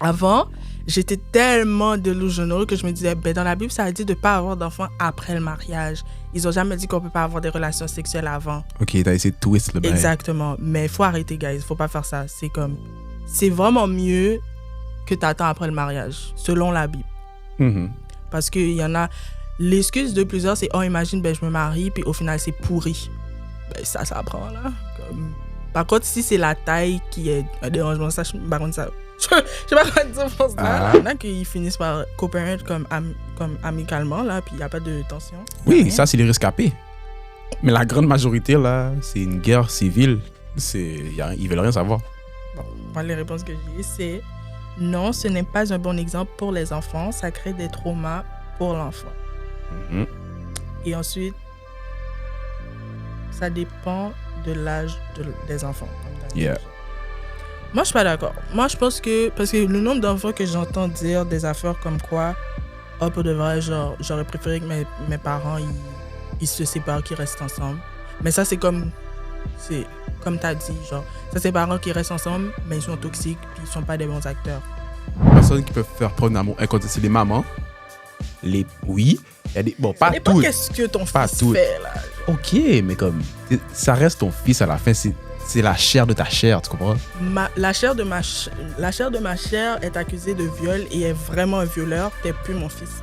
Avant, j'étais tellement delusional que je me disais, dans la Bible, ça dit de ne pas avoir d'enfants après le mariage. Ils n'ont jamais dit qu'on ne peut pas avoir des relations sexuelles avant. Ok, t'as essayé de twist le bail. Exactement. Mais il faut arrêter, guys. Il ne faut pas faire ça. C'est vraiment mieux que tu attends après le mariage, selon la Bible. Mm-hmm. Parce qu'il y en a... L'excuse de plusieurs, c'est « Oh, imagine, je me marie, puis au final, c'est pourri. » Ça prend, là. Par contre, si c'est la taille qui est un dérangement, ça, je sais pas comment dire pour ça. Il y en a qui finissent par co-parent comme amicalement, là, puis il n'y a pas de tension. Oui, ça, c'est les rescapés. Mais la grande majorité, là, c'est une guerre civile. Ils veulent rien savoir. Bon, moi, les réponses que j'ai, c'est non, ce n'est pas un bon exemple pour les enfants. Ça crée des traumas pour l'enfant. Mm-hmm. Et ensuite, ça dépend de l'âge des enfants. Yeah. Moi, je suis pas d'accord. Moi, je pense que... Parce que le nombre d'enfants que j'entends dire des affaires comme quoi, pour de vrai, genre, j'aurais préféré que mes parents, ils se séparent, qu'ils restent ensemble. Mais ça, c'est comme t'as dit, genre, ça, c'est parents qui restent ensemble, mais ils sont toxiques, puis ils sont pas des bons acteurs. Les personnes qui peuvent faire preuve d'amour inconditionnel, c'est les mamans. Oui, il y a des... Bon, pas tout. toutes. Qu'est-ce que ton pas fils toutes. fait, là? Ok, mais comme... Ça reste ton fils à la fin, c'est la chair de ta chair, tu comprends? La chair de ma chair est accusée de viol et est vraiment un violeur. T'es plus mon fils.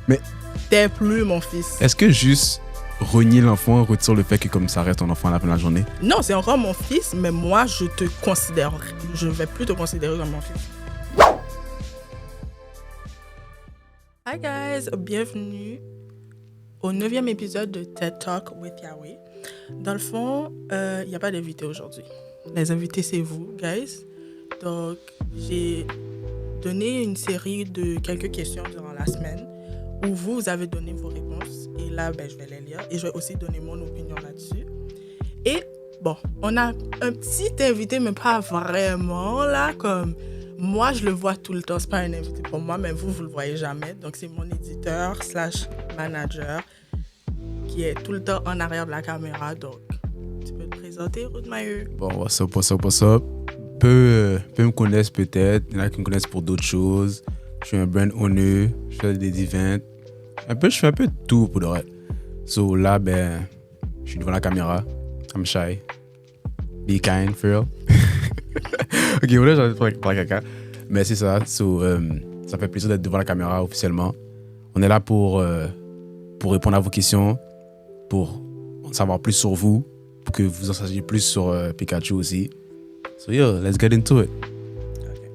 Mais... T'es plus mon fils. Est-ce que juste renier l'enfant retire le fait que comme ça reste ton enfant à la fin de la journée? Non, c'est encore mon fils, mais moi, je vais plus te considérer comme mon fils. Hi guys, bienvenue au 9e épisode de TED Talk with Yahweh. Dans le fond, il n'y a pas d'invité aujourd'hui. Les invités, c'est vous, guys. Donc, j'ai donné une série de quelques questions durant la semaine où vous avez donné vos réponses. Et là, je vais les lire et je vais aussi donner mon opinion là-dessus. Et bon, on a un petit invité, mais pas vraiment, là, comme... Moi, je le vois tout le temps. C'est pas un invité pour moi, mais vous le voyez jamais. Donc, c'est mon éditeur / manager qui est tout le temps en arrière de la caméra. Donc, tu peux te présenter, Ruth Mailleux. Bon, what's up? Peu me connaissent peut-être. Il y en a qui me connaissent pour d'autres choses. Je suis un brand owner. Je fais des events. Je fais un peu de tout pour de vrai. So là, je suis devant la caméra. I'm shy. Be kind, for real. Ok, voilà, j'en ai pas caca. Mais c'est ça. Ça fait plaisir d'être devant la caméra officiellement. On est là pour répondre à vos questions, pour en savoir plus sur vous, pour que vous en sachiez plus sur Pikachu aussi. So yo, let's get into it. Okay.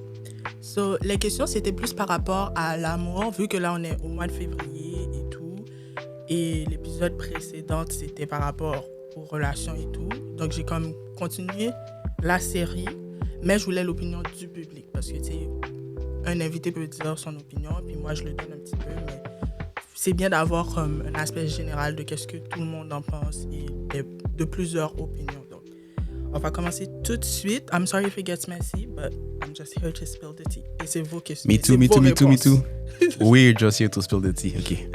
So, les questions, c'était plus par rapport à l'amour, vu que là, on est au mois de février et tout. Et l'épisode précédent, c'était par rapport aux relations et tout. Donc, j'ai comme continué la série. Mais je voulais l'opinion du public parce que, tu sais, un invité peut dire son opinion, puis moi, je le donne un petit peu, mais c'est bien d'avoir comme un aspect général de qu'est-ce que tout le monde en pense et de plusieurs opinions. Donc, on va commencer tout de suite. I'm sorry if it gets messy, but I'm just here to spill the tea. Et c'est vos questions. Me too. We're just here to spill the tea. OK.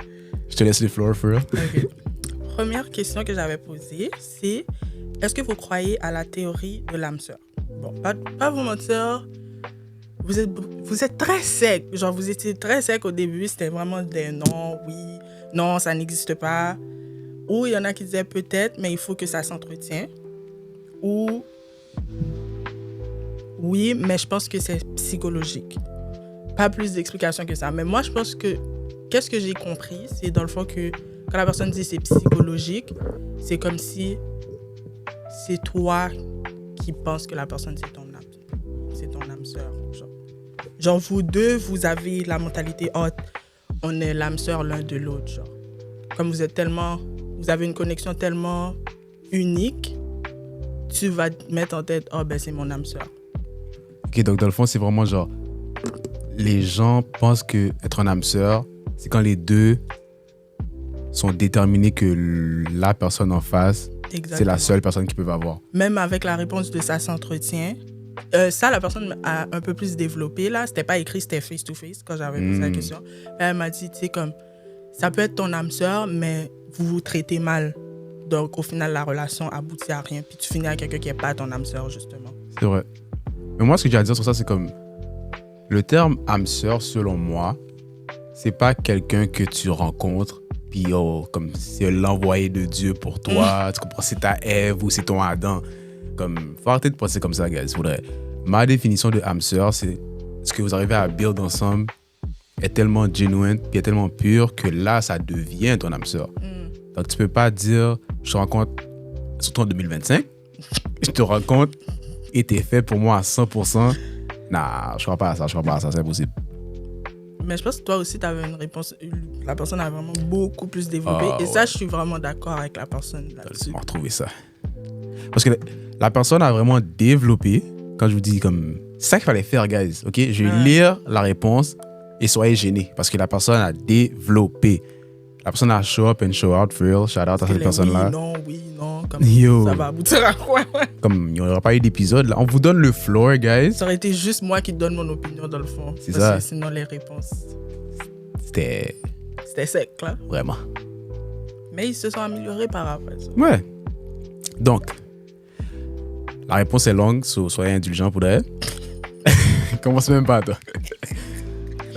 Je te laisse le floor, for real. OK. Première question que j'avais posée, c'est est-ce que vous croyez à la théorie de l'âme sœur? Bon, pas vous mentir, vous êtes très sec. Genre, vous étiez très sec au début. C'était vraiment des non, oui, non, ça n'existe pas. Ou il y en a qui disaient peut-être, mais il faut que ça s'entretient. Ou oui, mais je pense que c'est psychologique. Pas plus d'explications que ça. Mais moi, je pense que qu'est-ce que j'ai compris, c'est dans le fond que quand la personne dit c'est psychologique, c'est comme si c'est toi qui pense que la personne c'est ton âme sœur. Genre vous deux, vous avez la mentalité on est l'âme sœur l'un de l'autre. Genre. Comme vous avez une connexion tellement unique, tu vas te mettre en tête, c'est mon âme sœur. Ok, donc dans le fond, c'est vraiment genre, les gens pensent que être un âme sœur, c'est quand les deux sont déterminés que la personne en face, exactement, c'est la seule personne qu'ils peuvent avoir. Même avec la réponse de ça s'entretient, ça, la personne a un peu plus développé, là. C'était pas écrit, c'était face-to-face quand j'avais posé la question. Elle m'a dit, tu sais, comme, ça peut être ton âme sœur, mais vous vous traitez mal. Donc, au final, la relation aboutit à rien. Puis tu finis avec quelqu'un qui n'est pas ton âme sœur, justement. C'est vrai. Mais moi, ce que j'ai à dire sur ça, c'est comme, Le terme âme sœur, selon moi, c'est pas quelqu'un que tu rencontres, puis comme c'est l'envoyé de Dieu pour toi, tu comprends, c'est ta Ève ou c'est ton Adam. Comme, faut arrêter de penser comme ça, guys. Ma définition de âme sœur, c'est ce que vous arrivez à build ensemble est tellement genuine, puis est tellement pur que là, ça devient ton âme sœur. Donc, tu peux pas dire, je te rencontre, surtout en 2025, je te rencontre et t'es fait pour moi à 100%. Nah, je crois pas à ça, c'est impossible. Mais je pense que toi aussi, tu avais une réponse. La personne a vraiment beaucoup plus développé. Et ça, je suis vraiment d'accord avec la personne là-dessus. Laisse-moi retrouver ça. Parce que la personne a vraiment développé, quand je vous dis comme... C'est ça qu'il fallait faire, guys. OK? Je vais lire la réponse et soyez gênés. Parce que la personne a développé. La personne a show up and show out, for real. Shout out à cette personne-là. Oui, non. Comme ça va aboutir à quoi? Comme il n'y aurait pas eu d'épisode, là. On vous donne le floor, guys. Ça aurait été juste moi qui donne mon opinion, dans le fond. C'est ça. Parce que sinon, les réponses... C'était sec, là. Vraiment. Mais ils se sont améliorés par après ça. Ouais. Donc, la réponse est longue, soyez indulgents pour elle. Commence même pas, toi.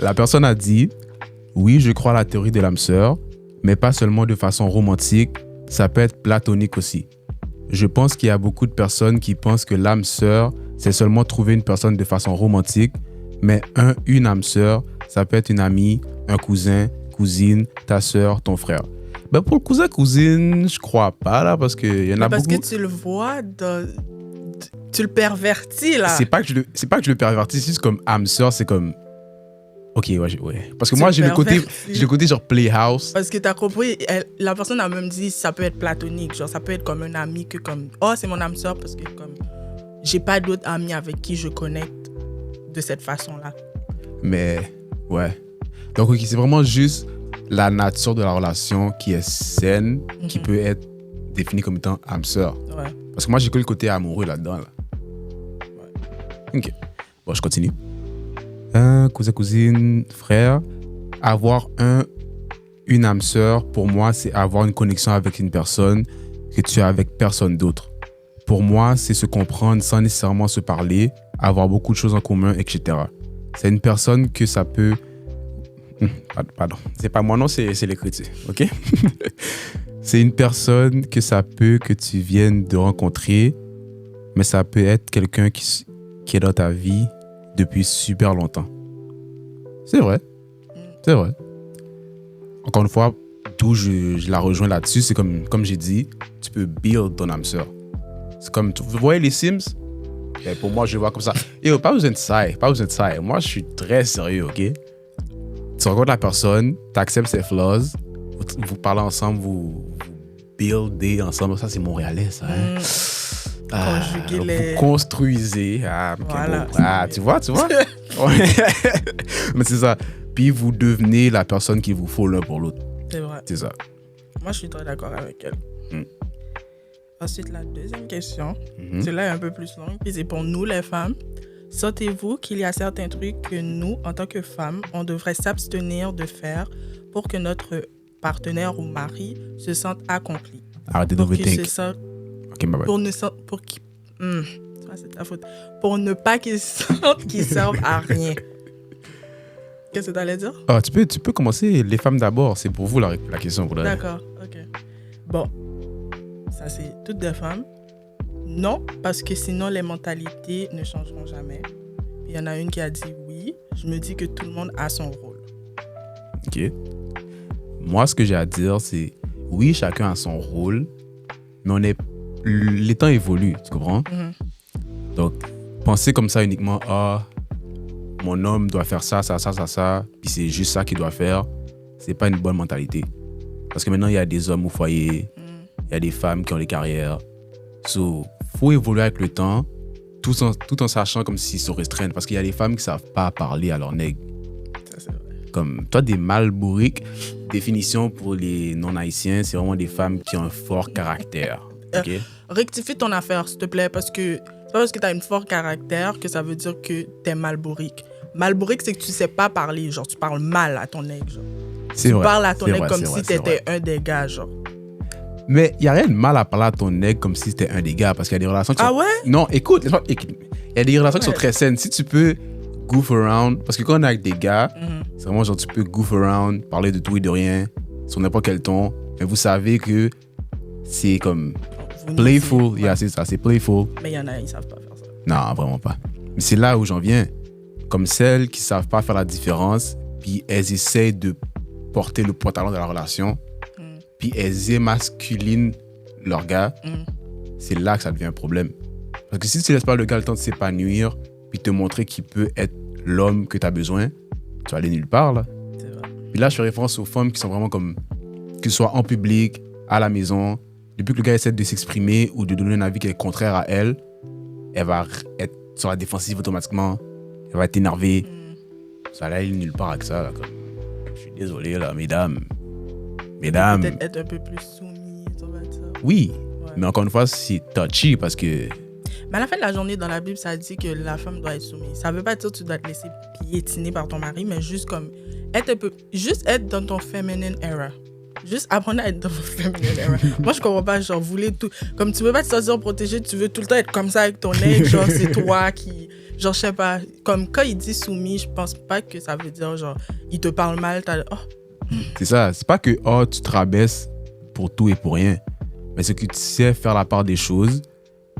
La personne a dit, oui, je crois à la théorie de l'âme sœur, mais pas seulement de façon romantique, ça peut être platonique aussi. Je pense qu'il y a beaucoup de personnes qui pensent que l'âme sœur, c'est seulement trouver une personne de façon romantique, mais une âme sœur, ça peut être une amie, un cousin, cousine, ta sœur, ton frère. Ben pour le cousin, cousine, je crois pas, là, parce qu'il y en a beaucoup. Parce que tu le vois, tu le pervertis, là. C'est pas que je le pervertis, c'est juste comme âme sœur, c'est comme... Ok, ouais. Parce que moi, j'ai le côté genre Playhouse. Parce que t'as compris, la personne a même dit ça peut être platonique. Genre, ça peut être comme un ami que comme... Oh, c'est mon âme sœur parce que comme... J'ai pas d'autres amis avec qui je connecte de cette façon-là. Mais, ouais. Donc, ok, c'est vraiment juste la nature de la relation qui est saine, qui peut être définie comme étant âme sœur. Ouais. Parce que moi, j'ai que le côté amoureux là-dedans, là. Ouais. Ok. Bon, je continue. Cousin, cousine, frère. Avoir une âme sœur, pour moi, c'est avoir une connexion avec une personne que tu as avec personne d'autre. Pour moi, c'est se comprendre sans nécessairement se parler, avoir beaucoup de choses en commun, etc. C'est une personne que ça peut... Pardon, c'est pas moi, non, c'est l'écriture, ok? C'est une personne que ça peut que tu viennes de rencontrer, mais ça peut être quelqu'un qui est dans ta vie depuis super longtemps. C'est vrai. C'est vrai. Encore une fois, d'où je la rejoins là-dessus, c'est comme j'ai dit, tu peux build ton âme sœur. C'est comme, vous voyez les Sims? Et pour moi, je vois comme ça. Et pas besoin de ça. Moi, je suis très sérieux, ok? Tu rencontres la personne, tu acceptes ses flaws, vous parlez ensemble, vous buildez ensemble. Ça, c'est montréalais, ça. Hein? Vous construisez. Voilà. Tu vois? Mais c'est ça. Puis vous devenez la personne qu'il vous faut l'un pour l'autre. C'est vrai. C'est ça. Moi, je suis très d'accord avec elle. Ensuite, la deuxième question, celle-là est un peu plus longue, puis c'est pour nous, les femmes. Sentez-vous qu'il y a certains trucs que nous, en tant que femmes, on devrait s'abstenir de faire pour que notre partenaire ou mari se sente accompli? Arrêtez d'overthink. Ok, bye bye. C'est ta faute. Pour ne pas qu'ils sentent qu'ils servent à rien. Qu'est-ce que tu allais dire? Tu peux commencer les femmes d'abord. C'est pour vous la question. D'accord, ok. Bon, ça c'est toutes des femmes. Non, parce que sinon les mentalités ne changeront jamais. Il y en a une qui a dit oui. Je me dis que tout le monde a son rôle. Ok. Moi, ce que j'ai à dire, c'est oui, chacun a son rôle, mais les temps évoluent, tu comprends? Donc, penser comme ça uniquement, mon homme doit faire ça, puis c'est juste ça qu'il doit faire, c'est pas une bonne mentalité. Parce que maintenant, il y a des hommes au foyer, il y a des femmes qui ont des carrières. Faut évoluer avec le temps, tout en sachant comme s'ils se restreignent. Parce qu'il y a des femmes qui savent pas parler à leur nègre. Ça, c'est vrai. Comme toi, des malbouriques, définition pour les non-haïtiens, c'est vraiment des femmes qui ont un fort caractère. Okay? Rectifie ton affaire, s'il te plaît, parce que c'est pas parce que tu as un fort caractère que ça veut dire que tu es malbourique. Malbourique, c'est que tu sais pas parler, genre tu parles mal à ton nègre, genre. Tu parles à ton nègre comme si tu étais un des gars, genre. Mais il n'y a rien de mal à parler à ton nègre comme si c'était un des gars, parce qu'il y a des relations qui sont... Ah ouais? Non, écoute, il y a des relations qui sont très saines. Si tu peux goof around. Parce que quand on est avec des gars, c'est vraiment genre tu peux goof around, parler de tout et de rien, sur n'importe quel ton. Mais vous savez que c'est comme playful. Yeah, c'est ça, c'est playful. Mais il y en a, ils savent pas faire ça. Non, vraiment pas. Mais c'est là où j'en viens. Comme celles qui savent pas faire la différence, puis elles essayent de porter le pantalon de la relation, puis elles émasculinent leur gars, c'est là que ça devient un problème. Parce que si tu laisses pas le gars le temps de s'épanouir, puis te montrer qu'il peut être l'homme que tu as besoin, tu vas aller nulle part, là. C'est vrai. Puis là, je fais référence aux femmes qui sont vraiment comme, que ce soit en public, à la maison, depuis que le gars essaie de s'exprimer ou de donner un avis qui est contraire à elle, elle va être sur la défensive automatiquement, elle va être énervée. Ça va aller nulle part avec ça, là, comme. Je suis désolé, là, mesdames. Peut-être être un peu plus soumis, on va dire. Oui, Ouais. mais encore une fois, c'est touchy parce que... Mais à la fin de la journée, dans la Bible, ça dit que la femme doit être soumise. Ça veut pas dire que tu dois te laisser piétiner par ton mari, mais juste comme juste être dans ton feminine era. Juste apprendre à être dans ton feminine era. Moi, je comprends pas, genre, voulez tout. Comme tu veux pas te sentir protégé, tu veux tout le temps être comme ça avec ton ex, genre, c'est toi qui. Genre, je sais pas. Comme quand il dit soumis, je pense pas que ça veut dire, genre, il te parle mal, C'est ça, c'est pas que tu te rabaisses pour tout et pour rien, mais c'est que tu sais faire la part des choses,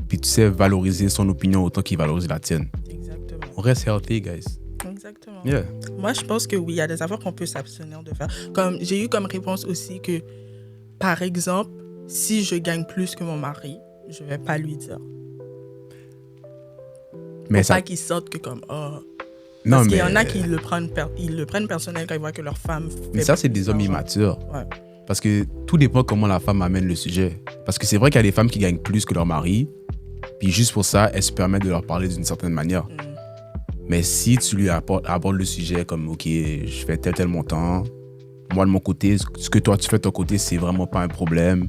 puis tu sais valoriser son opinion autant qu'il valorise la tienne. Exactement. On reste healthy, guys. Exactement. Yeah. Moi, je pense que oui, il y a des affaires qu'on peut s'abstenir de faire. Comme j'ai eu comme réponse aussi que, par exemple, si je gagne plus que mon mari, je vais pas lui dire. Mais Faut ça... pas qu'ils sortent que comme Non, parce qu'il mais... y en a qui le prennent personnel quand ils voient que leur femme. Mais ça, c'est des hommes immatures. Ouais. Parce que tout dépend comment la femme amène le sujet. Parce que c'est vrai qu'il y a des femmes qui gagnent plus que leur mari, puis juste pour ça, elles se permettent de leur parler d'une certaine manière. Mais si tu lui abordes le sujet comme, OK, je fais tel montant, moi de mon côté, ce que toi tu fais de ton côté, c'est vraiment pas un problème,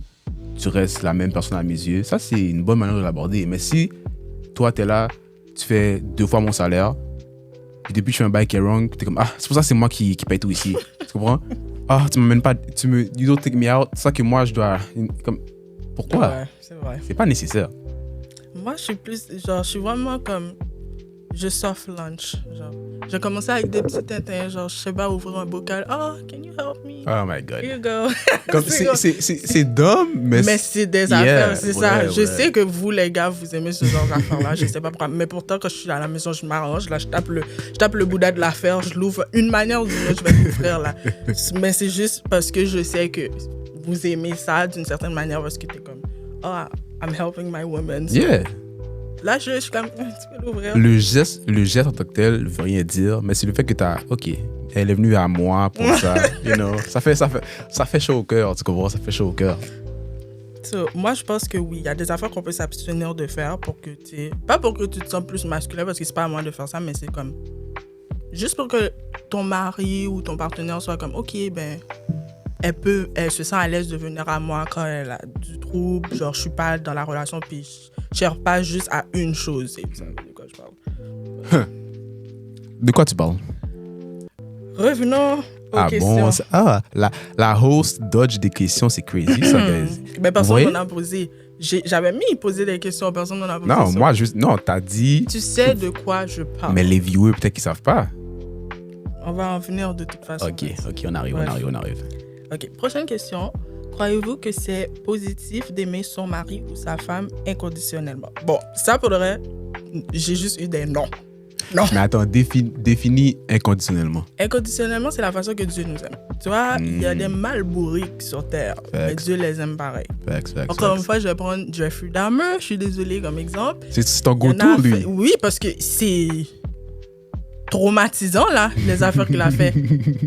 tu restes la même personne à mes yeux, ça c'est une bonne manière de l'aborder. Mais si toi t'es là, tu fais 2 fois mon salaire, puis depuis je fais un bail qui est wrong, t'es comme, c'est pour ça que c'est moi qui paye tout ici. Tu comprends? Tu m'amènes pas, you don't take me out, c'est ça que moi je dois, comme, pourquoi? Ouais, c'est vrai. C'est pas nécessaire. Moi, je suis vraiment comme, je soft lunch, genre. J'ai commencé avec des petits tintins, genre, je sais pas, ouvrir un bocal. Oh, can you help me? Oh my God. Here you go. Comme, c'est dumb, mais c'est des affaires, c'est ça. Je sais que vous, les gars, vous aimez ce genre d'affaires-là, je sais pas pourquoi. Mais pourtant, quand je suis à la maison, je m'arrange, là, je tape le bouddha de l'affaire, je l'ouvre. Une manière ou d'une autre, je vais l'ouvrir, là. Mais c'est juste parce que je sais que vous aimez ça d'une certaine manière, parce que t'es comme, I'm helping my woman. So, yeah. là, je suis comme, tu peux l'ouvrir. Le geste en tant que tel veut rien dire, mais c'est le fait que OK, elle est venue à moi pour ça, you know, ça fait chaud au cœur, tu comprends, ça fait chaud au cœur. So, moi, je pense que oui, il y a des affaires qu'on peut s'abstenir de faire pour que pas pour que tu te sens plus masculin, parce que c'est pas à moi de faire ça, mais c'est comme, juste pour que ton mari ou ton partenaire soit comme, OK, ben, elle se sent à l'aise de venir à moi quand elle a du trouble, genre, je suis pas dans la relation, puis je cherche pas juste à une chose. C'est ça de quoi je parle. De quoi tu parles? Revenons aux questions. Bon, la host dodge des questions, c'est crazy, ça, guys. Mais personne m'en a posé. J'avais poser des questions, personne m'en a posé. Non, t'as dit... Tu sais de quoi je parle. Mais les viewers, peut-être qu'ils savent pas. On va en venir de toute façon. OK, on arrive. OK, prochaine question. Croyez-vous que c'est positif d'aimer son mari ou sa femme inconditionnellement? Bon, ça pour le reste, j'ai juste eu des noms. Non. Mais attends, définis inconditionnellement. Inconditionnellement, c'est la façon que Dieu nous aime. Tu vois, il y a des malbourriques sur Terre, mais Dieu les aime pareil. Encore une fois, je vais prendre Jeffrey Dahmer, je suis désolée comme exemple. C'est ton go-to, lui. Oui, parce que c'est traumatisant, là, les affaires qu'il a fait.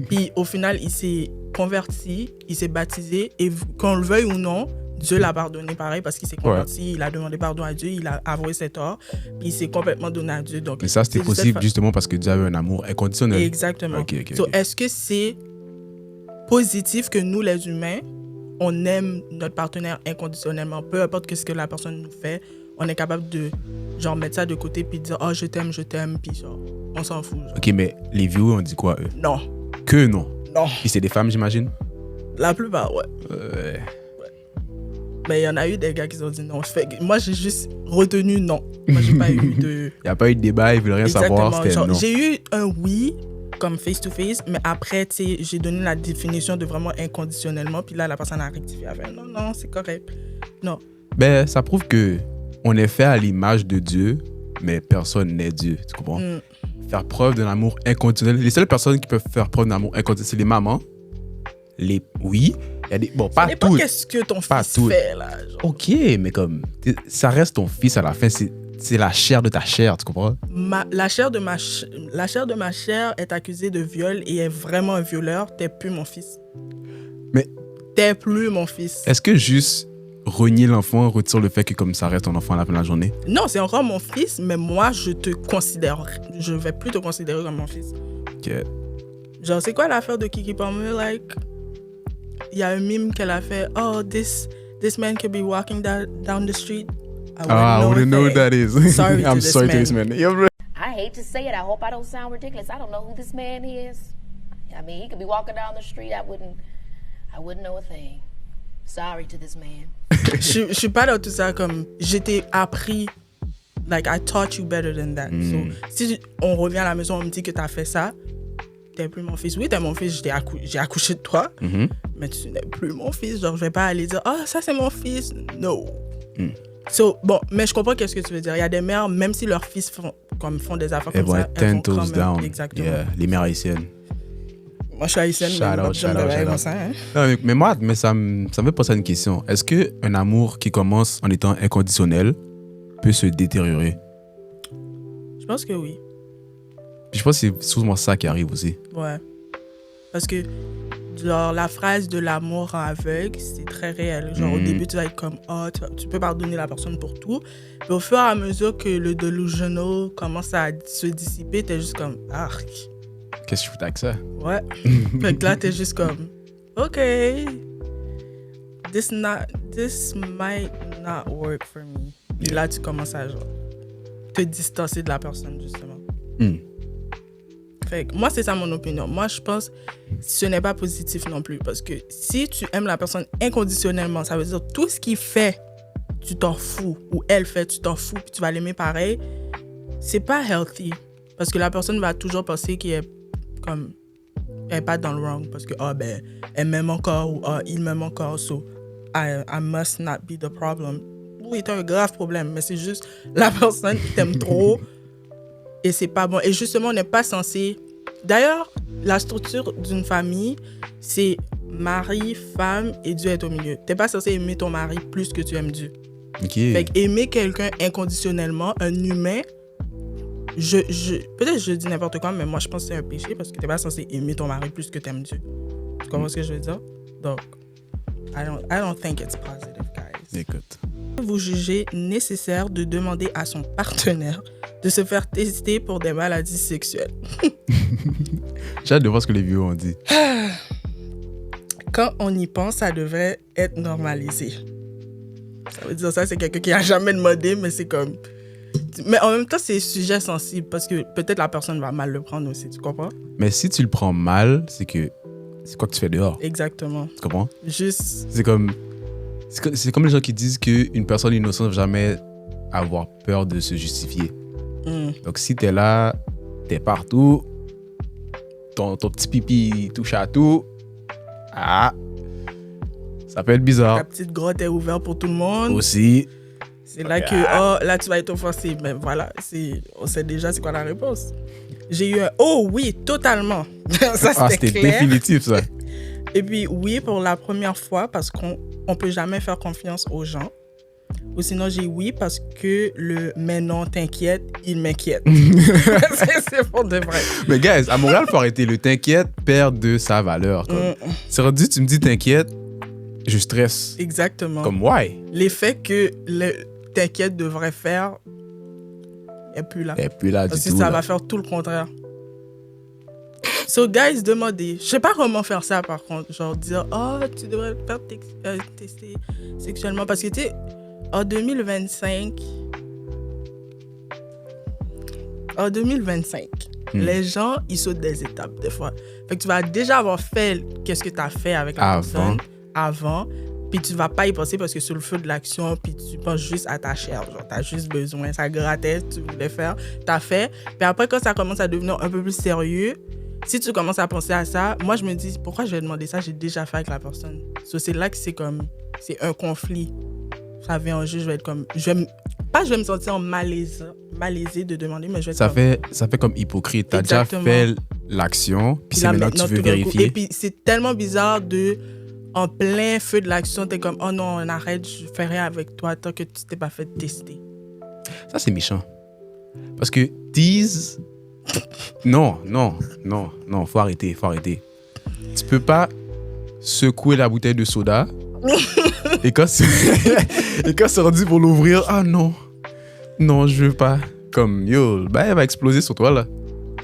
Puis au final, il s'est converti, il s'est baptisé, et qu'on le veuille ou non, Dieu l'a pardonné pareil parce qu'il s'est converti, il a demandé pardon à Dieu, il a avoué ses torts, puis il s'est complètement donné à Dieu. Donc, mais ça, c'était possible justement parce que Dieu avait un amour inconditionnel. Exactement. Okay. Est-ce que c'est positif que nous, les humains, on aime notre partenaire inconditionnellement, peu importe ce que la personne nous fait, on est capable de genre mettre ça de côté puis dire je t'aime, puis genre, on s'en fout. Genre. OK, mais les viewers, on dit quoi, eux? Non. Que non? Non. Puis c'est des femmes, j'imagine? La plupart, ouais. Mais il y en a eu des gars qui ont dit non. Moi, j'ai juste retenu non. Moi, j'ai pas eu de... Il n'y a pas eu de débat, ils veulent rien savoir, c'était Genre, non. j'ai eu un oui, comme face-to-face, mais après, tu sais, j'ai donné la définition de vraiment inconditionnellement, puis là, la personne a rectifié. Elle a fait non, c'est correct. Non. Ben, ça prouve que on est fait à l'image de Dieu, mais personne n'est Dieu, tu comprends? Faire preuve d'un amour inconditionnel. Les seules personnes qui peuvent faire preuve d'un amour inconditionnel, c'est les mamans. Oui, il y a des... Bon, pas toutes. Qu'est-ce que ton Pas fils toutes. fait, là? Genre. Ok, mais comme, ça reste ton fils à la fin, c'est la chair de ta chair, tu comprends? La chair de ma chair est accusée de viol et est vraiment un violeur. T'es plus mon fils. Mais... T'es plus mon fils. Est-ce que juste renier l'enfant retire le fait que comme ça reste ton enfant à la fin de la journée? Non, c'est encore mon fils, mais moi, je vais plus te considérer comme mon fils. Ok. Genre, c'est quoi l'affaire de Kiki Palmer, like... Il y a un mime qu'elle a fait. Oh, this man could be walking down the street. I wouldn't know who that is. Sorry I'm to sorry this to this man. man. Yeah, bro. I hate to say it. I hope I don't sound ridiculous. I don't know who this man is. I mean, he could be walking down the street. I wouldn't know a thing. Sorry to this man. Je suis pas dans tout ça comme... J'étais appris... Like, I taught you better than that. So, si on revient à la maison, on me dit que t'as fait ça, t'es plus mon fils. Oui, t'es mon fils, j'ai accouché de toi, mais tu n'es plus mon fils. Genre, je vais pas aller dire, oh, ça c'est mon fils. No. So, bon, mais je comprends qu'est-ce que tu veux dire. Il y a des mères, même si leurs fils font des affaires Elles comme vont ça, être 10 toes down. Exactement. Yeah, les mères haïtiennes. Moi, je suis haïtienne, mais j'aime bien comme ça. Hein? Non, mais ça me fait penser à une question. Est-ce qu'un amour qui commence en étant inconditionnel peut se détériorer? Je pense que oui. Puis je pense que c'est souvent ça qui arrive aussi. Ouais. Parce que genre, la phrase de l'amour rend aveugle, c'est très réel. Genre, au début, tu vas être comme, oh, tu peux pardonner la personne pour tout. Mais au fur et à mesure que le delusional commence à se dissiper, t'es juste comme, arc. Qu'est-ce que je fous avec ça? Ouais. Fait que là, t'es juste comme, OK, this might not work for me. Et là, tu commences à genre, te distancer de la personne, justement. Fait que moi, c'est ça mon opinion. Moi, je pense que ce n'est pas positif non plus. Parce que si tu aimes la personne inconditionnellement, ça veut dire tout ce qu'il fait, tu t'en fous. Ou elle fait, tu t'en fous, puis tu vas l'aimer pareil. C'est pas healthy. Parce que la personne va toujours penser qu'elle est pas dans le wrong. Parce que, elle m'aime encore ou il m'aime encore. So, I must not be the problem. Oui, t'as un grave problème. Mais c'est juste la personne qui t'aime trop. Et c'est pas bon. Et justement, on n'est pas censé... D'ailleurs, la structure d'une famille, c'est mari, femme et Dieu est au milieu. T'es pas censé aimer ton mari plus que tu aimes Dieu. Ok. Fait qu'aimer quelqu'un inconditionnellement, un humain, peut-être je dis n'importe quoi, mais moi, je pense que c'est un péché parce que t'es pas censé aimer ton mari plus que t'aimes Dieu. Tu comprends ce que je veux dire? Donc, I don't think it's positive, guys. Écoute. Vous jugez nécessaire de demander à son partenaire de se faire tester pour des maladies sexuelles. J'ai hâte de voir ce que les vieux ont dit. Quand on y pense, ça devrait être normalisé. Ça veut dire ça, c'est quelqu'un qui n'a jamais demandé, mais c'est comme... Mais en même temps, c'est un sujet sensible parce que peut-être la personne va mal le prendre aussi, tu comprends? Mais si tu le prends mal, c'est quoi que tu fais dehors? Exactement. Tu comprends? Juste... C'est comme les gens qui disent qu'une personne innocente ne va jamais avoir peur de se justifier. Donc si t'es là, t'es partout, ton petit pipi touche à tout, ça peut être bizarre. Ta petite grotte est ouverte pour tout le monde. Aussi. C'est là que, là tu vas être offensé. Mais voilà, on sait déjà c'est quoi la réponse. J'ai eu un oh oui, totalement. Ça c'était clair. Définitif ça. Et puis oui, pour la première fois, parce qu'on ne peut jamais faire confiance aux gens. Ou sinon, j'ai oui parce que le « mais non, t'inquiète », il m'inquiète. C'est pour de vrai. Mais guys, à Montréal, il faut arrêter. Le « t'inquiète » perd de sa valeur. C'est rendu, tu me dis « t'inquiète », je stresse. Exactement. Comme « why ». L'effet que le « t'inquiète » devrait faire n'est plus là. Et puis là, parce du que tout. ça là. va faire tout le contraire. So, guys, demandez. Je sais pas comment faire ça, par contre. Genre dire, tu devrais te faire tester sexuellement. Parce que, tu sais, en 2025, les gens, ils sautent des étapes, des fois. Fait que tu vas déjà avoir fait qu'est-ce que tu as fait avec la personne avant. puis tu vas pas y penser parce que sur le feu de l'action, puis tu penses juste à ta chair. Genre, t'as juste besoin, ça grattait, tu voulais faire, t'as fait. Puis après, quand ça commence à devenir un peu plus sérieux, si tu commences à penser à ça, moi, je me dis, pourquoi je vais demander ça? J'ai déjà fait avec la personne. So, c'est là que c'est un conflit. Ça vient en jeu, je vais être comme... je vais me sentir malaisée de demander, mais je vais être ça fait comme hypocrite. T'as Exactement. déjà fait l'action, puis c'est maintenant que tu veux tout d'un coup. vérifier. Et puis, c'est tellement bizarre en plein feu de l'action, t'es comme, oh non, on arrête, je fais rien avec toi tant que tu t'es pas fait tester. Ça, c'est méchant. Parce que tease... Non, faut arrêter. Tu peux pas secouer la bouteille de soda et quand c'est rendu pour l'ouvrir, ah non, je veux pas. Comme, yo, elle va exploser sur toi, là.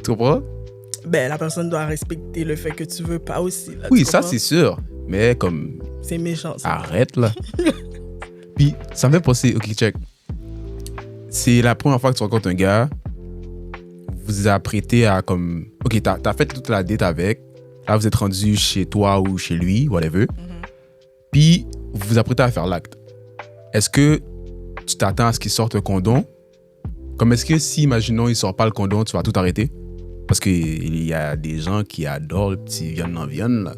Tu comprends? Ben, la personne doit respecter le fait que tu veux pas aussi. Là, Oui, tu ça, comprends? c'est sûr. Mais comme, C'est méchant, ça. arrête, là. Puis, ça me fait penser, ok, check. C'est la première fois que tu rencontres un gars, vous vous apprêtez à comme... Ok, t'as fait toute la date avec. Là, vous êtes rendu chez toi ou chez lui, whatever. Puis, vous vous apprêtez à faire l'acte. Est-ce que tu t'attends à ce qu'il sorte un condom? Comme est-ce que si, imaginons, il sort pas le condom, tu vas tout arrêter? Parce qu'il y a des gens qui adorent le petit viande, là.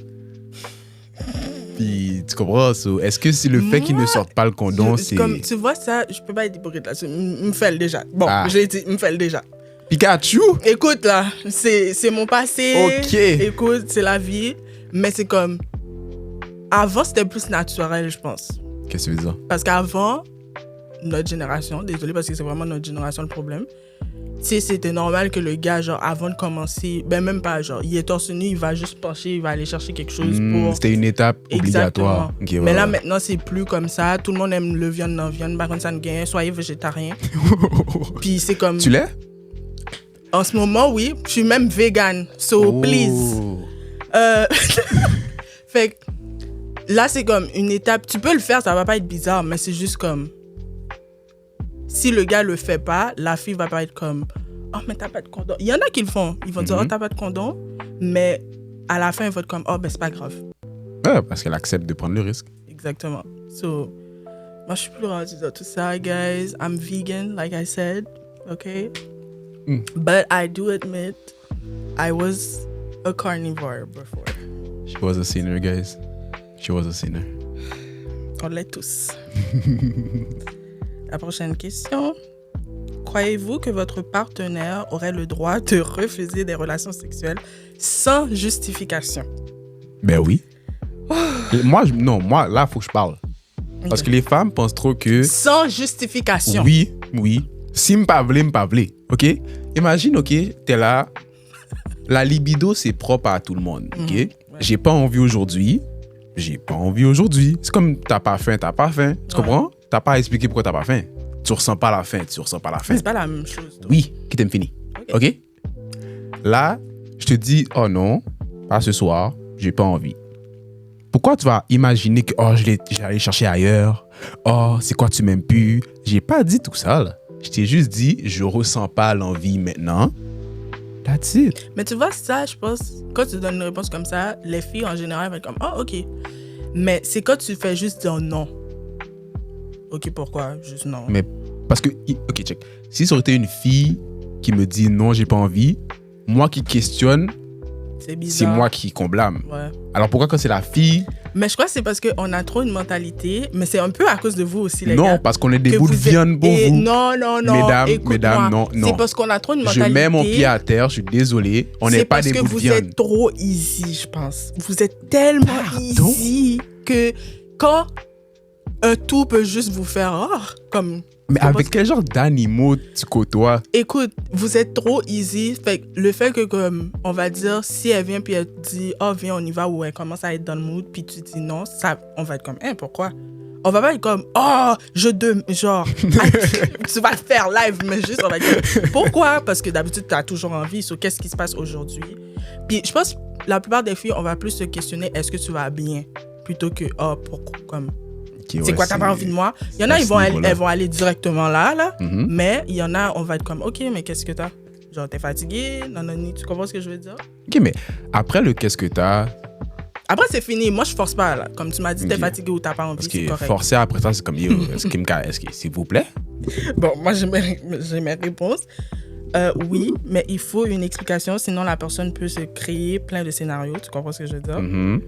Puis, tu comprends? So, est-ce que c'est le fait qu'il ne sorte pas le condom, c'est... Comme, tu vois ça, je peux pas être hypocrite là. Me fait le déjà. Bon, Ah. je l'ai dit, me fait le déjà. Pikachu? Écoute, là, c'est mon passé. Ok. Écoute, c'est la vie. Mais c'est comme... Avant, c'était plus naturel, je pense. Qu'est-ce que tu veux dire? Parce qu'avant, notre génération, désolé parce que c'est vraiment notre génération le problème, tu sais, c'était normal que le gars, genre, avant de commencer, ben même pas, genre, il est torse nu, il va juste pencher, il va aller chercher quelque chose pour... C'était une étape obligatoire. Exactement. Ok, ouais, Mais là, ouais. maintenant, c'est plus comme ça. Tout le monde aime le viande, non viande. Par contre, ça ne gagne. Soyez végétarien. Puis c'est comme... Tu l'es? En ce moment, oui. Je suis même vegan. So, please. Fait que là, c'est comme une étape. Tu peux le faire, ça va pas être bizarre, mais c'est juste comme... Si le gars le fait pas, la fille va pas être comme... Oh, mais t'as pas de condom. Il y en a qui le font. Ils vont dire, oh, t'as pas de condom. Mais à la fin, ils vont être comme, oh, ben c'est pas grave. Ouais, parce qu'elle accepte de prendre le risque. Exactement. So, moi, je suis plus rendue dans tout ça, guys. I'm vegan, like I said. Okay? But I do admit, I was a carnivore before. She was a sinner, guys. She was a sinner. On l'est tous. La prochaine question. Croyez-vous que votre partenaire aurait le droit de refuser des relations sexuelles sans justification? Ben oui. Moi, là, il faut que je parle. Parce que les femmes pensent trop que... Sans justification. Oui. Si m'pavle, OK? Imagine, OK, t'es là. La libido, c'est propre à tout le monde, OK? Ouais. J'ai pas envie aujourd'hui. C'est comme t'as pas faim. Tu comprends? T'as pas à expliquer pourquoi t'as pas faim. Tu ressens pas la faim. C'est pas la même chose. toi. Oui, qui t'aime fini. OK? Là, je te dis, oh non, pas ce soir, j'ai pas envie. Pourquoi tu vas imaginer que, oh, j'allais chercher ailleurs? Oh, c'est quoi, tu m'aimes plus? J'ai pas dit tout ça, là. Je t'ai juste dit, je ressens pas l'envie maintenant. That's it. Mais tu vois, ça, je pense, quand tu donnes une réponse comme ça, les filles, en général, vont être comme, oh, OK. Mais c'est quand tu fais juste dire non. OK, pourquoi? Juste non. Mais parce que, OK, check. Si ça aurait été une fille qui me dit non, j'ai pas envie, moi qui questionne, C'est bizarre. c'est moi qui qu'on blâme. Ouais. Alors pourquoi quand c'est la fille? Mais je crois que c'est parce qu'on a trop une mentalité, mais c'est un peu à cause de vous aussi, les Non, gars. parce qu'on est des que bouts de vous êtes- viande pour Et vous. non. Mesdames, Écoute-moi. non. C'est parce qu'on a trop une Je mentalité. mets mon pied à terre, je suis désolé. On n'est pas des bouts de C'est parce que vous viande. êtes trop easy, je pense. Vous êtes tellement Pardon? easy que quand un tout peut juste vous faire comme... Mais c'est avec parce- quel genre d'animaux tu côtoies? Écoute, vous êtes trop easy. Fait que le fait que, comme, on va dire, si elle vient puis elle te dit, oh, viens, on y va, ou elle commence à être dans le mood, puis tu dis non, ça, on va être comme, hein, pourquoi? On va pas être comme, oh, genre, tu vas le faire live, mais juste, on va être comme, pourquoi? Parce que d'habitude, tu as toujours envie, sur qu'est-ce qui se passe aujourd'hui. Puis je pense, la plupart des filles, on va plus se questionner, est-ce que tu vas bien? Plutôt que, oh, pourquoi, comme, Okay, c'est ouais, quoi, t'as pas envie de moi? Il y en a, à ils ce vont aller, niveau-là. elles vont aller directement là. Mhm. Mais il y en a, on va être comme, OK, mais qu'est-ce que t'as? Genre, t'es fatigué? Non, tu comprends ce que je veux dire? Ok, mais après le qu'est-ce que t'as, Après, c'est fini. Moi, je force pas, là. Comme tu m'as dit, t'es Ok. fatigué ou t'as pas envie, Parce c'est que correct. forcer après ça, c'est comme yo, est-ce que s'il vous plaît? Bon, moi, j'ai mes réponses. Oui, mais il faut une explication, sinon la personne peut se créer plein de scénarios. Tu comprends ce que je veux dire? Mhm.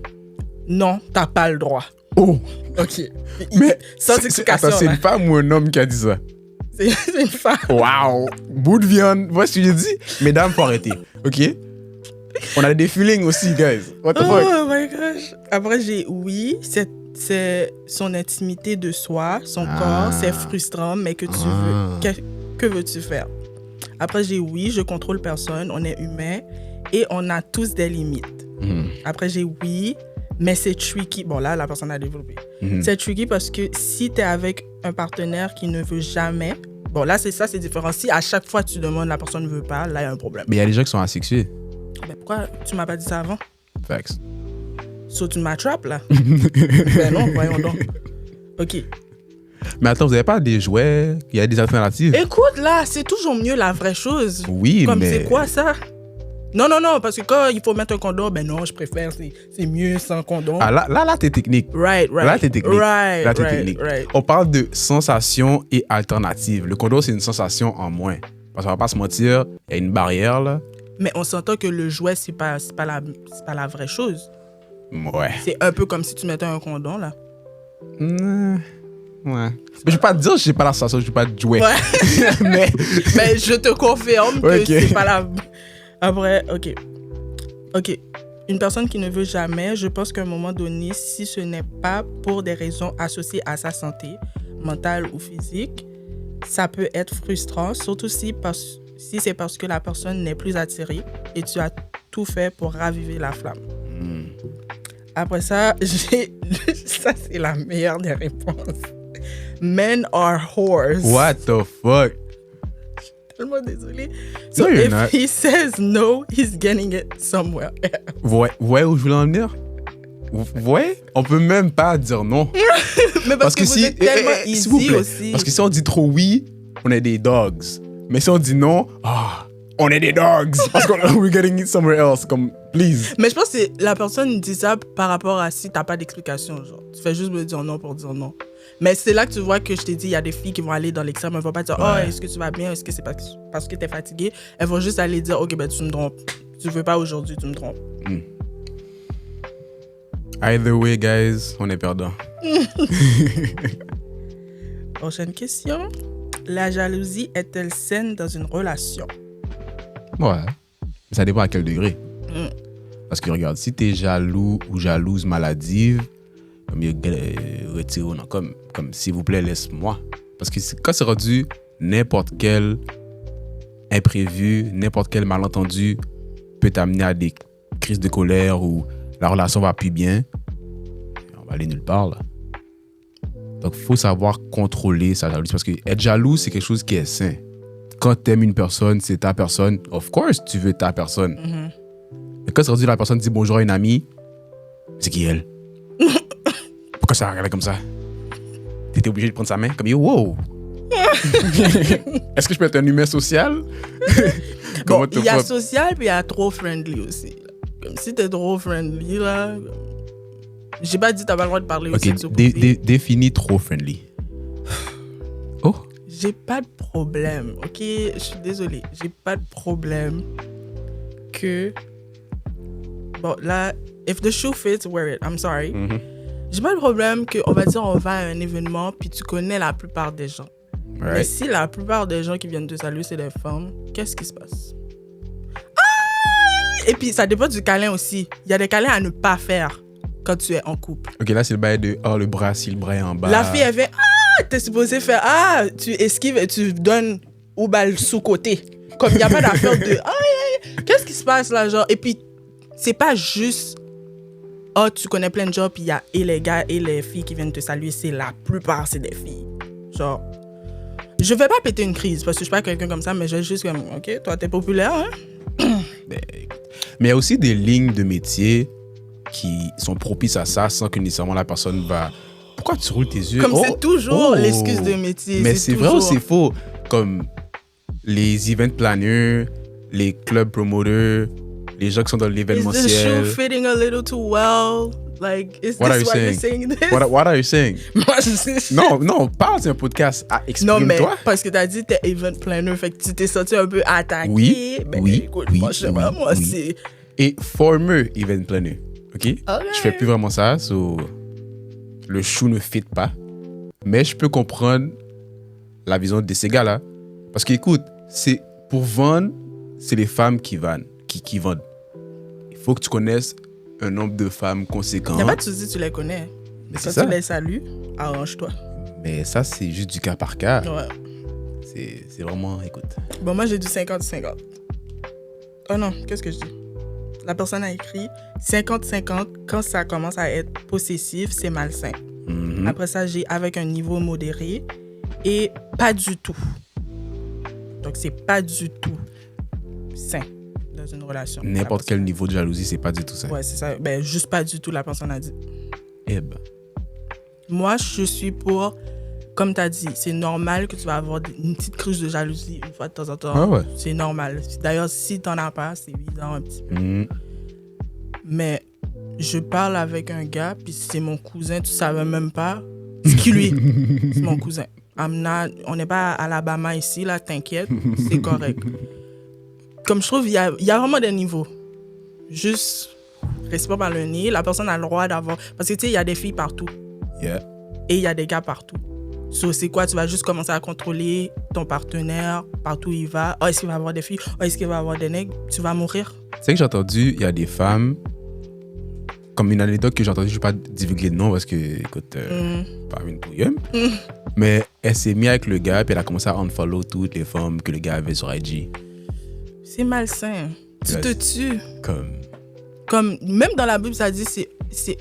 Non, t'as pas le droit. Oh! OK. Mais sans c'est explication, attends, c'est là. une femme ou un homme qui a dit ça? C'est une femme. Wow! Bout de viande. Vois ce que j'ai dit? Mesdames, faut arrêter. OK? On a des feelings aussi, guys. What the fuck? Oh my gosh. Après, j'ai oui, c'est son intimité de soi, son corps, c'est frustrant, mais que tu veux. Que veux-tu faire? Après, j'ai oui, je contrôle personne, on est humain et on a tous des limites. Après, j'ai oui, mais c'est tricky. Bon, là, la personne a développé. C'est tricky parce que si tu es avec un partenaire qui ne veut jamais, bon, là, c'est différent. Si à chaque fois tu demandes, la personne ne veut pas, là, il y a un problème. Mais il y a des gens qui sont asexués. Mais pourquoi tu m'as pas dit ça avant? Facts. So, tu m'attrapes, là? Ben non, voyons donc. OK. Mais attends, vous n'avez pas des jouets? Il y a des alternatives? Écoute, là, c'est toujours mieux la vraie chose. Oui, Comme mais... c'est quoi ça? Non, parce que quand il faut mettre un condom, ben non, je préfère, c'est mieux sans condom. Ah, là, t'es technique. Right. Là, t'es technique. Right, Là, t'es right, technique. right. On parle de sensations et alternatives. Le condom, c'est une sensation en moins. Parce qu'on va pas se mentir, il y a une barrière, là. Mais on s'entend que le jouet, c'est pas la vraie chose. Ouais. C'est un peu comme si tu mettais un condom, là. Ouais. Mais je vais pas te dire, je n'ai pas la sensation, je vais pas te jouer. Ouais. mais... Mais je te confirme que Ok. c'est pas la... Après, OK. Une personne qui ne veut jamais, je pense qu'à un moment donné, si ce n'est pas pour des raisons associées à sa santé, mentale ou physique, ça peut être frustrant, surtout si c'est parce que la personne n'est plus attirée et tu as tout fait pour raviver la flamme. Après ça, ça c'est la meilleure des réponses. Men are whores. What the fuck? Tellement désolée. So No, you're if not. he says no, he's getting it somewhere. Ouais, où je voulais en venir? Ouais, on peut même pas dire non. Mais parce que vous êtes tellement s'il vous easy plaît, aussi. parce que si on dit trop oui, on est des dogs. Mais si on dit non, on est des dogs. Parce qu'on we're getting it somewhere else. Comme, please. Mais je pense que la personne dit ça par rapport à si t'as pas d'explication. Genre, tu fais juste me dire non pour dire non. Mais c'est là que tu vois que je t'ai dit, il y a des filles qui vont aller dans l'extrême. Elles vont pas dire, oh, est-ce que tu vas bien? Est-ce que c'est parce que t'es fatiguée? Elles vont juste aller dire, ok, ben tu me trompes. Tu veux pas aujourd'hui, tu me trompes. Either way, guys, on est perdant. Prochaine question. La jalousie est-elle saine dans une relation? Ouais. Ça dépend à quel degré. Parce que regarde, si t'es jaloux ou jalouse maladive, retirez-vous. Comme s'il vous plaît, laisse-moi. Parce que quand c'est rendu n'importe quel imprévu, n'importe quel malentendu peut t'amener à des crises de colère ou la relation va plus bien, on va aller nulle part, là. Donc, il faut savoir contrôler sa jalousie. Parce que être jaloux, c'est quelque chose qui est sain. Quand t'aimes une personne, c'est ta personne. Of course, tu veux ta personne. Mais quand c'est rendu la personne dit bonjour à une amie, c'est qui elle? Pourquoi ça regarde comme ça? T'étais obligé de prendre sa main? Comme, yo, wow! Est-ce que je peux être un humain social? Bon, il y a social, puis il y a trop friendly aussi. Là. Comme si t'es trop friendly, là. J'ai pas dit t'as pas le droit de parler aussi. Ok, définis trop friendly. Oh? J'ai pas de problème, ok? Je suis désolée. J'ai pas de problème que... Bon, là, if the shoe fits, wear it. I'm sorry. J'ai pas de problème que, on va dire, on va à un événement, puis tu connais la plupart des gens. Right. Mais si la plupart des gens qui viennent te saluer, c'est des femmes, qu'est-ce qui se passe? Ah! Et puis, ça dépend du câlin aussi. Il y a des câlins à ne pas faire quand tu es en couple. Ok, là, c'est le bail de le bras, si le bras est en bas. La fille, elle fait t'es supposé faire tu esquives et tu donnes au bal sous-côté. Comme il n'y a pas d'affaire de qu'est-ce qui se passe là, genre. Et puis, c'est pas juste tu connais plein de gens, puis il y a et les gars et les filles qui viennent te saluer, c'est la plupart, c'est des filles. Genre, je vais pas péter une crise parce que je suis pas quelqu'un comme ça, mais je vais juste comme, ok, toi, t'es populaire, hein? Mais il y a aussi des lignes de métier qui sont propices à ça sans que nécessairement la personne va... Pourquoi tu roules tes yeux? Comme c'est toujours l'excuse de métier. Mais c'est vrai ou c'est faux? Comme les event planners, les club promoters, Les gens qui sont dans Is the l'événementiel. shoe fitting a little too well? Like, is What are this you why you're saying? saying this? What are you saying? Moi, je sais. Non, parle, c'est un podcast. Ah, Non, mais exprime-toi. parce que t'as dit t'es event planner, fait que tu t'es senti un peu attaqué. Oui, Ben, oui, écoute, oui, moi, je sais pas, oui, moi, oui. c'est... Et former event planner. OK? Je fais plus vraiment ça. So, le shoe ne fit pas. Mais je peux comprendre la vision de ces gars-là. Parce que, écoute, c'est pour vendre, c'est les femmes qui vendent. Qui vendent. Il faut que tu connaisses un nombre de femmes conséquent. Il n'y a pas de souci, tu les connais. Mais Quand c'est ça. tu les salues, arrange-toi. Mais ça, c'est juste du cas par cas. Ouais. C'est vraiment, écoute. Bon, moi, j'ai du 50-50. Oh non, qu'est-ce que je dis? La personne a écrit 50-50, quand ça commence à être possessif, c'est malsain. Mhm. Après ça, j'ai avec un niveau modéré et pas du tout. Donc, c'est pas du tout sain dans une relation. N'importe quel niveau de jalousie, c'est pas du tout ça. Ouais, c'est ça. Ben, juste pas du tout, la personne a dit. Eh ben. Moi, je suis pour, comme tu as dit, c'est normal que tu vas avoir une petite crise de jalousie une fois de temps en temps. Ah ouais. C'est normal. D'ailleurs, si tu n'en as pas, c'est évident un petit peu. Mhm. Mais je parle avec un gars, puis c'est mon cousin, tu savais même pas ce qui lui est. C'est mon cousin. On n'est pas à Alabama ici, là, t'inquiète, c'est correct. Comme je trouve, il y a vraiment des niveaux. Juste, respect par le nez, la personne a le droit d'avoir... Parce que, tu sais, il y a des filles partout. Yeah. Et il y a des gars partout. So, c'est quoi? Tu vas juste commencer à contrôler ton partenaire partout où il va. Oh, est-ce qu'il va avoir des filles? Oh, est-ce qu'il va avoir des nègres? Tu vas mourir. Tu sais que j'ai entendu, il y a des femmes, comme une anecdote que j'ai entendue, je ne vais pas divulguer de nom parce que, écoute, pas une pouillum. Mais elle s'est mise avec le gars, puis elle a commencé à unfollow toutes les femmes que le gars avait sur IG. C'est malsain. Tu te tues. Comme, même dans la Bible, ça dit, c'est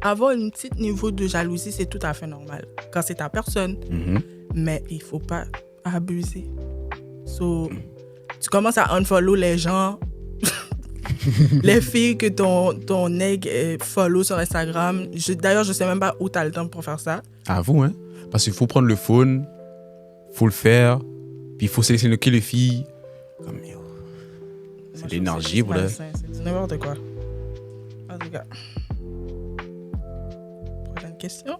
avoir un petit niveau de jalousie, c'est tout à fait normal. Quand c'est ta personne. Mhm. Mais il faut pas abuser. So, tu commences à unfollow les gens, les filles que ton nègre follow sur Instagram. D'ailleurs, je sais même pas où tu as le temps pour faire ça. À vous, hein. Parce qu'il faut prendre le phone, faut le faire, puis il faut sélectionner que les filles. Comme, yo, c'est de l'énergie, pour bro. C'est n'importe quoi. En tout cas. Prochaine question.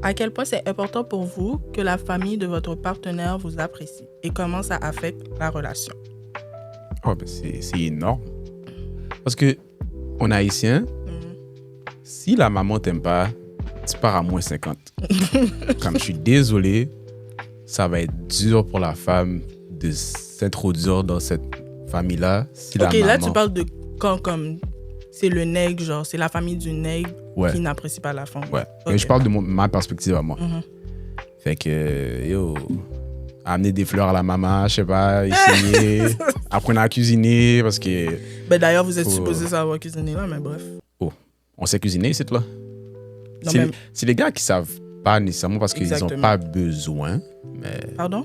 À quel point c'est important pour vous que la famille de votre partenaire vous apprécie et comment ça affecte la relation? Oh, ben c'est énorme. Parce que, on est haïtien, si la maman t'aime pas, tu pars à moins 50. Comme je suis désolé, ça va être dur pour la femme de s'introduire dans cette famille-là. Si Ok, la là maman... tu parles de quand comme c'est le nègre, genre c'est la famille du nègre Ouais. qui n'apprécie pas la femme. Ouais, Ok. mais je parle de ma perspective à moi. Mhm. Fait que, yo, amener des fleurs à la maman, je sais pas, essayer, apprendre à cuisiner, parce que... Ben, d'ailleurs, vous êtes Faut- supposé savoir cuisiner là, mais bref. Oh, on sait cuisiner, c'est là. Non, C'est mais- c'est les gars qui savent pas nécessairement parce qu'ils n'ont Exactement. pas besoin, mais... Pardon?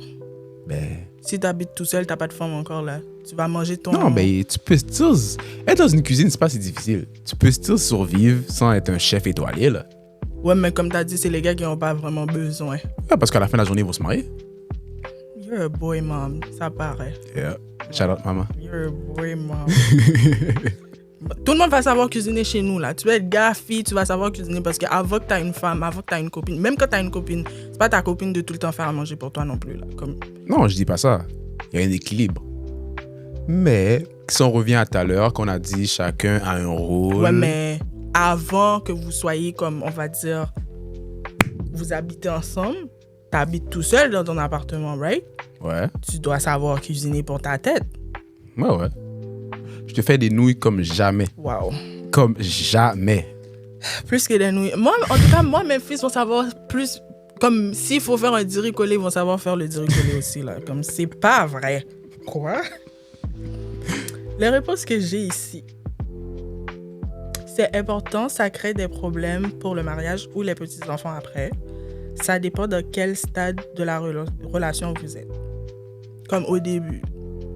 ben Si tu habites tout seul, t'as pas de femme encore là. Tu vas manger ton... non, mais tu peux still... Être dans une cuisine, c'est pas si difficile. Tu peux still survivre sans être un chef étoilé, là. Ouais, mais comme t'as dit, c'est les gars qui n'ont pas vraiment besoin. Ouais, parce qu'à la fin de la journée, ils vont se marier. You're a boy mom, ça paraît. Yeah. Shout out, maman. You're a boy mom. Tout le monde va savoir cuisiner chez nous, là. Tu vas être gars, fille, tu vas savoir cuisiner parce qu'avant que t'as une femme, avant que t'as une copine, même quand t'as une copine, c'est pas ta copine de tout le temps faire à manger pour toi non plus, là. Comme... Non, je dis pas ça. Il y a un équilibre. Mais, si on revient à tout à l'heure, qu'on a dit chacun a un rôle. Ouais, mais avant que vous soyez comme, on va dire, vous habitez ensemble, t'habites tout seul dans ton appartement, right? Ouais. Tu dois savoir cuisiner pour ta tête. Ouais. Je te fais des nouilles comme jamais. Wow. Comme jamais. Plus que des nouilles. Moi, en tout cas, moi, mes fils vont savoir plus. Comme s'il faut faire un diri collé, ils vont savoir faire le diri collé aussi, là. Comme c'est pas vrai. Quoi? Les réponses que j'ai ici. C'est important, ça crée des problèmes pour le mariage ou les petits-enfants après. Ça dépend de quel stade de la relation vous êtes. Comme au début,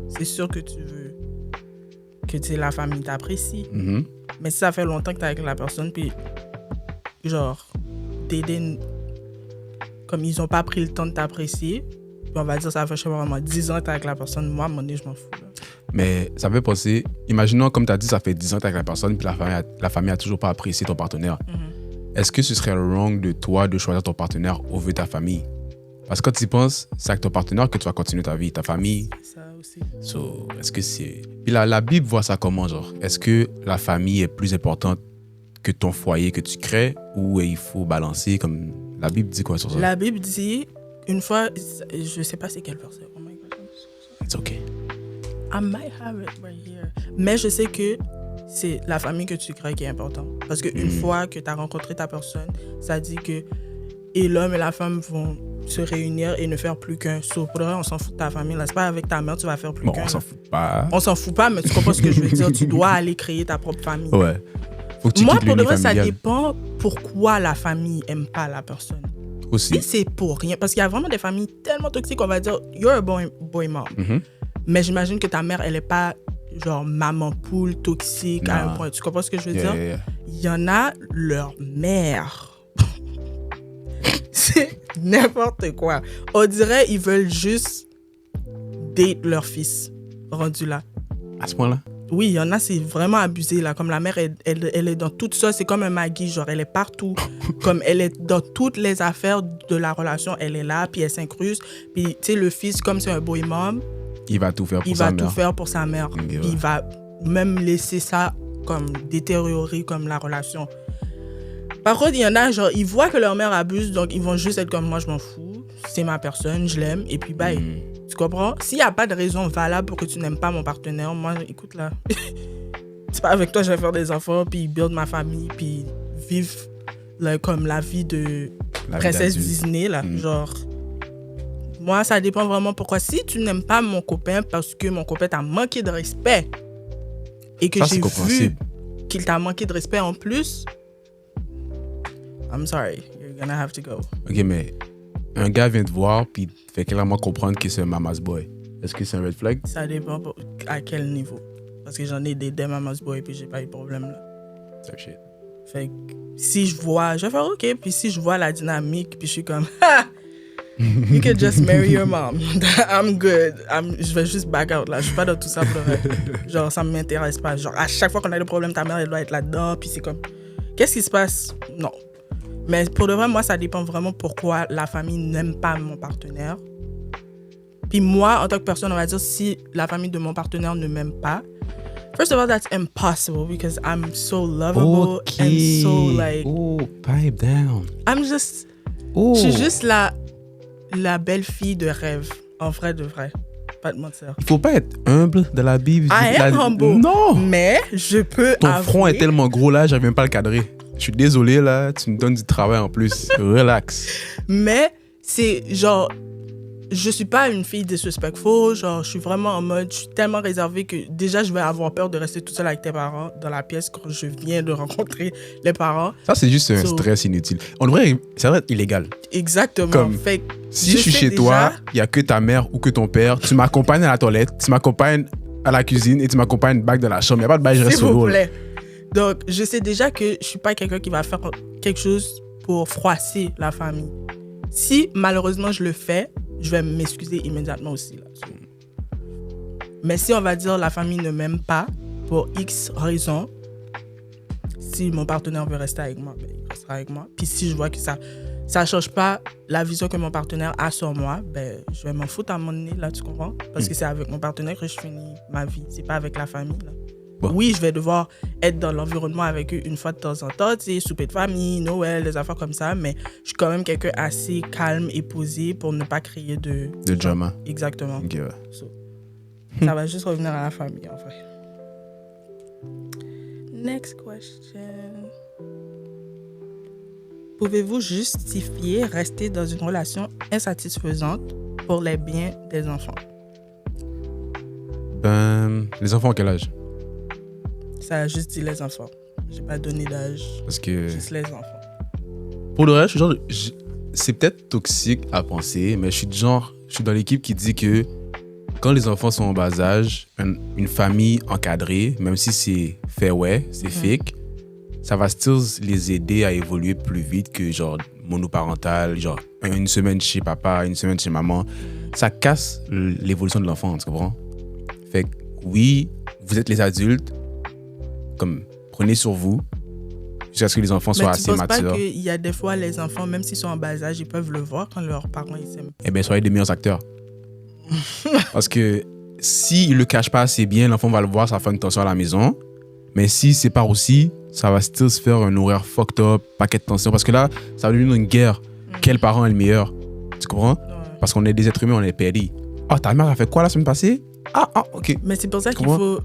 c'est sûr que tu veux que la famille t'apprécie. Mhm. Mais si ça fait longtemps que t'es avec la personne, puis genre, t'aider, comme ils ont pas pris le temps de t'apprécier, puis on va dire ça fait, je sais pas vraiment, 10 ans que t'es avec la personne, moi, à un moment donné, je m'en fous. Là. Mais ça fait penser, imaginons, comme tu as dit, ça fait 10 ans que tu es avec la personne, puis la famille a toujours pas apprécié ton partenaire. Est-ce que ce serait wrong de toi de choisir ton partenaire au vu de ta famille? Parce que quand tu y penses, c'est avec ton partenaire que tu vas continuer ta vie, ta famille. C'est ça aussi. So, est-ce que c'est... Puis la Bible voit ça comment, genre? Est-ce que la famille est plus importante que ton foyer que tu crées ou il faut balancer comme... La Bible dit quoi sur ça? La Bible dit, une fois, je sais pas c'est quel verset. Oh my God. It's okay. I might have it right here. Mais je sais que c'est la famille que tu crées qui est importante. Parce qu'une fois que tu as rencontré ta personne, ça dit que et l'homme et la femme vont se réunir et ne faire plus qu'un. Pour le reste, on s'en fout de ta famille. Là, c'est pas avec ta mère, tu vas faire plus qu'un. On s'en fout pas. On s'en fout pas, mais tu comprends ce que je veux dire. Tu dois aller créer ta propre famille. Ouais. Faut que tu Moi, quittes pour de l'unité vrai, ça familiale. dépend pourquoi la famille aime pas la personne. Aussi. Si c'est pour rien, parce qu'il y a vraiment des familles tellement toxiques, on va dire, you're a boy mom. Mais j'imagine que ta mère, elle est pas genre maman poule toxique à un point. Tu comprends ce que je veux dire? Yeah. Il y en a, leur mère. C'est n'importe quoi. On dirait ils veulent juste date leur fils rendu là. À ce point-là? Oui, il y en a, c'est vraiment abusé, là. Comme la mère, elle est dans tout ça. C'est comme un Maggie, genre, elle est partout. Comme elle est dans toutes les affaires de la relation, elle est là, puis elle s'incruste. Puis, tu sais, le fils, comme c'est un boy mom, Il va tout faire pour il sa va mère. tout faire pour sa mère. Ok, Puis ouais. il va même laisser ça comme détériorer comme la relation. Par contre, il y en a, genre, ils voient que leur mère abuse, donc ils vont juste être comme moi, je m'en fous. C'est ma personne, je l'aime, et puis bye. Tu comprends? S'il n'y a pas de raison valable pour que tu n'aimes pas mon partenaire, moi, écoute là, c'est pas avec toi que je vais faire des enfants, puis build ma famille, puis vivre là, comme la vie de La vie princesse d'adulte. Disney, là. Genre, moi, ça dépend vraiment pourquoi. Si tu n'aimes pas mon copain parce que mon copain t'a manqué de respect et que Ça, j'ai c'est vu compréhensible. qu'il t'a manqué de respect en plus, I'm sorry, you're gonna have to go. Ok, mais un gars vient te voir puis il te fait clairement comprendre que c'est un mama's boy. Est-ce que c'est un red flag? Ça dépend à quel niveau. Parce que j'en ai des mama's boy et puis j'ai pas eu de problème là. Type shit. Fait que si je vois, je vais faire OK. Puis si je vois la dynamique, puis je suis comme, ha! You can just marry your mom. I'm good. Je vais juste back out là. Je suis pas dans tout ça pour le vrai. Genre, ça m'intéresse pas. Genre, à chaque fois qu'on a des problèmes, ta mère, elle doit être là-dedans. Puis c'est comme, qu'est-ce qui se passe? Non. Mais pour de vrai, moi, ça dépend vraiment pourquoi la famille n'aime pas mon partenaire. Puis moi, en tant que personne, on va dire, si la famille de mon partenaire ne m'aime pas, first of all, that's impossible because I'm so lovable and so like, Oh, pipe down. I'm just, Oh. je suis juste la belle fille de rêve, en vrai de vrai. Pas de mentir. Il faut pas être humble de la Bible. I am humble. Non. Mais je peux Ton avouer, front est tellement gros là, j'arrive même pas à le cadrer. Je suis désolé là, tu me donnes du travail en plus. Relax. mais c'est genre, je suis pas une fille disrespectful, genre je suis vraiment en mode, je suis tellement réservée que déjà je vais avoir peur de rester toute seule avec tes parents dans la pièce quand je viens de rencontrer les parents. Ça c'est juste un So- stress inutile. On devrait, ça devrait être illégal. Exactement. Comme, Fait que Si je suis sais chez déjà- toi, il y a que ta mère ou que ton père, tu m'accompagnes à la toilette, tu m'accompagnes à la cuisine et tu m'accompagnes back de la chambre. Il n'y a pas de bail, je reste s'il vous solo. là. plaît. Donc, je sais déjà que je suis pas quelqu'un qui va faire quelque chose pour froisser la famille. Si malheureusement je le fais, je vais m'excuser immédiatement aussi. Là. Mais si on va dire la famille ne m'aime pas pour X raisons, si mon partenaire veut rester avec moi, ben, il restera avec moi. Puis si je vois que ça change pas la vision que mon partenaire a sur moi, ben, je vais m'en foutre à mon nez, là, tu comprends? Parce que c'est avec mon partenaire que je finis ma vie. C'est pas avec la famille, là. Bon. Oui, je vais devoir être dans l'environnement avec eux une fois de temps en temps, tu sais, souper de famille, Noël, des affaires comme ça, mais je suis quand même quelqu'un assez calme et posé pour ne pas créer de... De drama. Exactement. Ok, ouais. So, ça va juste revenir à la famille, en vrai. Next question. Pouvez-vous justifier rester dans une relation insatisfaisante pour les biens des enfants? Ben, les enfants ont quel âge? Ça a juste dit les enfants. J'ai pas donné d'âge, Parce que, juste les enfants. pour le reste, c'est peut-être toxique à penser, mais je suis dans l'équipe qui dit que quand les enfants sont en bas âge, une famille encadrée, même si c'est fairway, c'est fake, ça va still les aider à évoluer plus vite que genre monoparental, genre une semaine chez papa, une semaine chez maman. Ça casse l'évolution de l'enfant, tu comprends? Fait que oui, vous êtes les adultes, comme, prenez sur vous, jusqu'à ce que les enfants soient assez matures. Mais tu penses pas qu'il y a des fois, les enfants, même s'ils sont en bas âge, ils peuvent le voir quand leurs parents, ils s'aiment? Eh bien, soyez des meilleurs acteurs. Parce que s'ils ne le cachent pas assez bien, l'enfant va le voir, ça va faire une tension à la maison. Mais s'ils se séparent aussi, ça va still se faire un horaire fucked up, paquet de tension. Parce que là, ça va devenir une guerre. Quel parent est le meilleur? Tu comprends? Ouais. Parce qu'on est des êtres humains, on est petty. Ah, ta mère a fait quoi la semaine passée? Ah, ok. Mais c'est pour ça qu'il Comment? faut,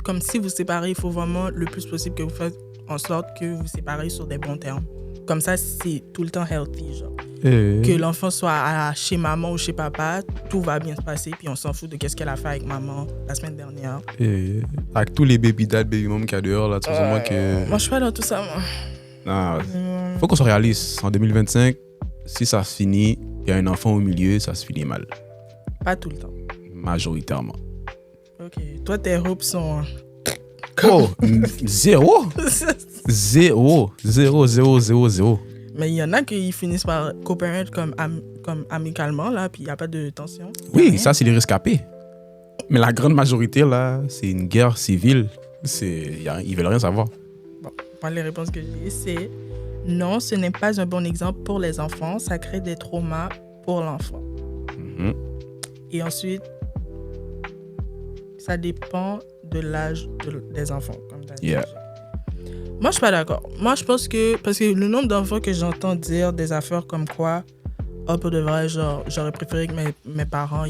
comme si vous séparez, il faut vraiment le plus possible que vous faites en sorte que vous séparez sur des bons termes. Comme ça, c'est tout le temps healthy, genre. Que l'enfant soit chez maman ou chez papa, tout va bien se passer, puis on s'en fout de qu'est-ce qu'elle a fait avec maman la semaine dernière. Avec tous les baby dad, baby mom qu'il y a dehors, là, tu sais moi que... Moi, je suis pas dans tout ça, moi. Non, faut qu'on soit réaliste. En 2025, si ça se finit, il y a un enfant au milieu, ça se finit mal. Pas tout le temps. Majoritairement. Ok. Toi, tes hopes sont... Oh, zéro. Zéro. Mais il y en a qui finissent par co-parent comme amicalement, là, puis il n'y a pas de tension. Oui, ça, c'est les rescapés. Mais la grande majorité, là, c'est une guerre civile. Ils veulent rien savoir. Bon, moi, les réponses que j'ai, c'est non, ce n'est pas un bon exemple pour les enfants. Ça crée des traumas pour l'enfant. Mhm. Et ensuite, ça dépend de l'âge des enfants, comme tu as dit. Yeah. Moi, je suis pas d'accord. Moi, je pense que... Parce que le nombre d'enfants que j'entends dire des affaires comme quoi, oh, pour de vrai, genre, j'aurais préféré que mes parents,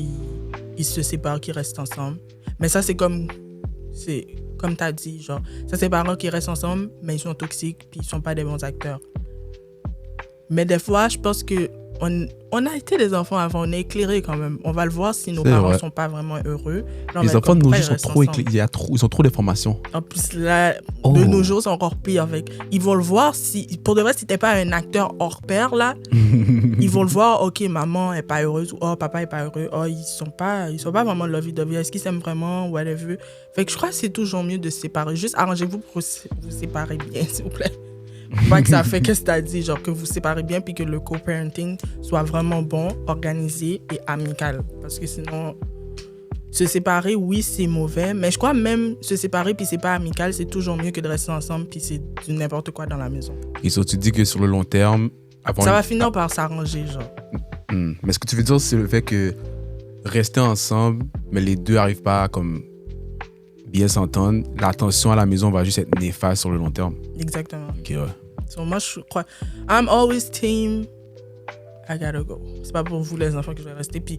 ils se séparent, qu'ils restent ensemble. Mais ça, c'est comme tu as dit, genre, ça, c'est parents qui restent ensemble, mais ils sont toxiques, puis ils sont pas des bons acteurs. Mais des fois, je pense que on a été des enfants avant, on est éclairés quand même. On va le voir si nos parents ne sont pas vraiment heureux. Là, les enfants de nos jours sont trop éclairés. Ils ont trop d'informations. En plus, là, de nos jours, c'est encore pire. Ils vont le voir. Pour de vrai, si tu n'es pas un acteur hors pair, là, ils vont le voir. Ok, maman n'est pas heureuse. Ou oh, papa n'est pas heureux. Oh, ils sont pas vraiment lovey-dovey. Est-ce qu'ils s'aiment vraiment? Whatever. Fait que je crois que c'est toujours mieux de se séparer. Juste arrangez-vous pour vous séparer bien, s'il vous plaît. Pas que ça fait qu'est-ce que tu as dit, genre que vous séparez bien puis que le co-parenting soit vraiment bon, organisé et amical. Parce que sinon, se séparer, oui, c'est mauvais, mais je crois même se séparer puis c'est pas amical, c'est toujours mieux que de rester ensemble puis c'est du n'importe quoi dans la maison. Et ça, tu dis que sur le long terme... Ça va finir par s'arranger, genre. Mais ce que tu veux dire, c'est le fait que rester ensemble, mais les deux n'arrivent pas à comme bien s'entendre, la tension à la maison va juste être néfaste sur le long terme. Exactement. Ok, ouais. So, moi, je crois... I'm always team... I gotta go. C'est pas pour vous, les enfants, que je vais rester. Puis,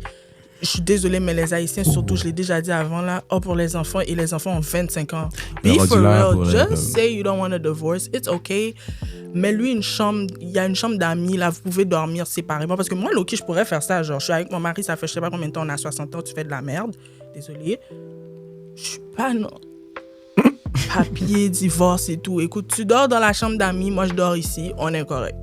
je suis désolée, mais les Haïtiens, surtout, je l'ai déjà dit avant, là, pour les enfants, et les enfants ont 25 ans. Be for real. Just say you don't want a divorce. It's okay. Mais lui, il y a une chambre d'amis, là, vous pouvez dormir séparément. Parce que moi, Loki, je pourrais faire ça. Genre, je suis avec mon mari, ça fait je sais pas combien de temps, on a 60 ans, tu fais de la merde. Désolée. Je suis pas, non. Papier, divorce et tout. Écoute, tu dors dans la chambre d'amis, moi je dors ici, on est correct.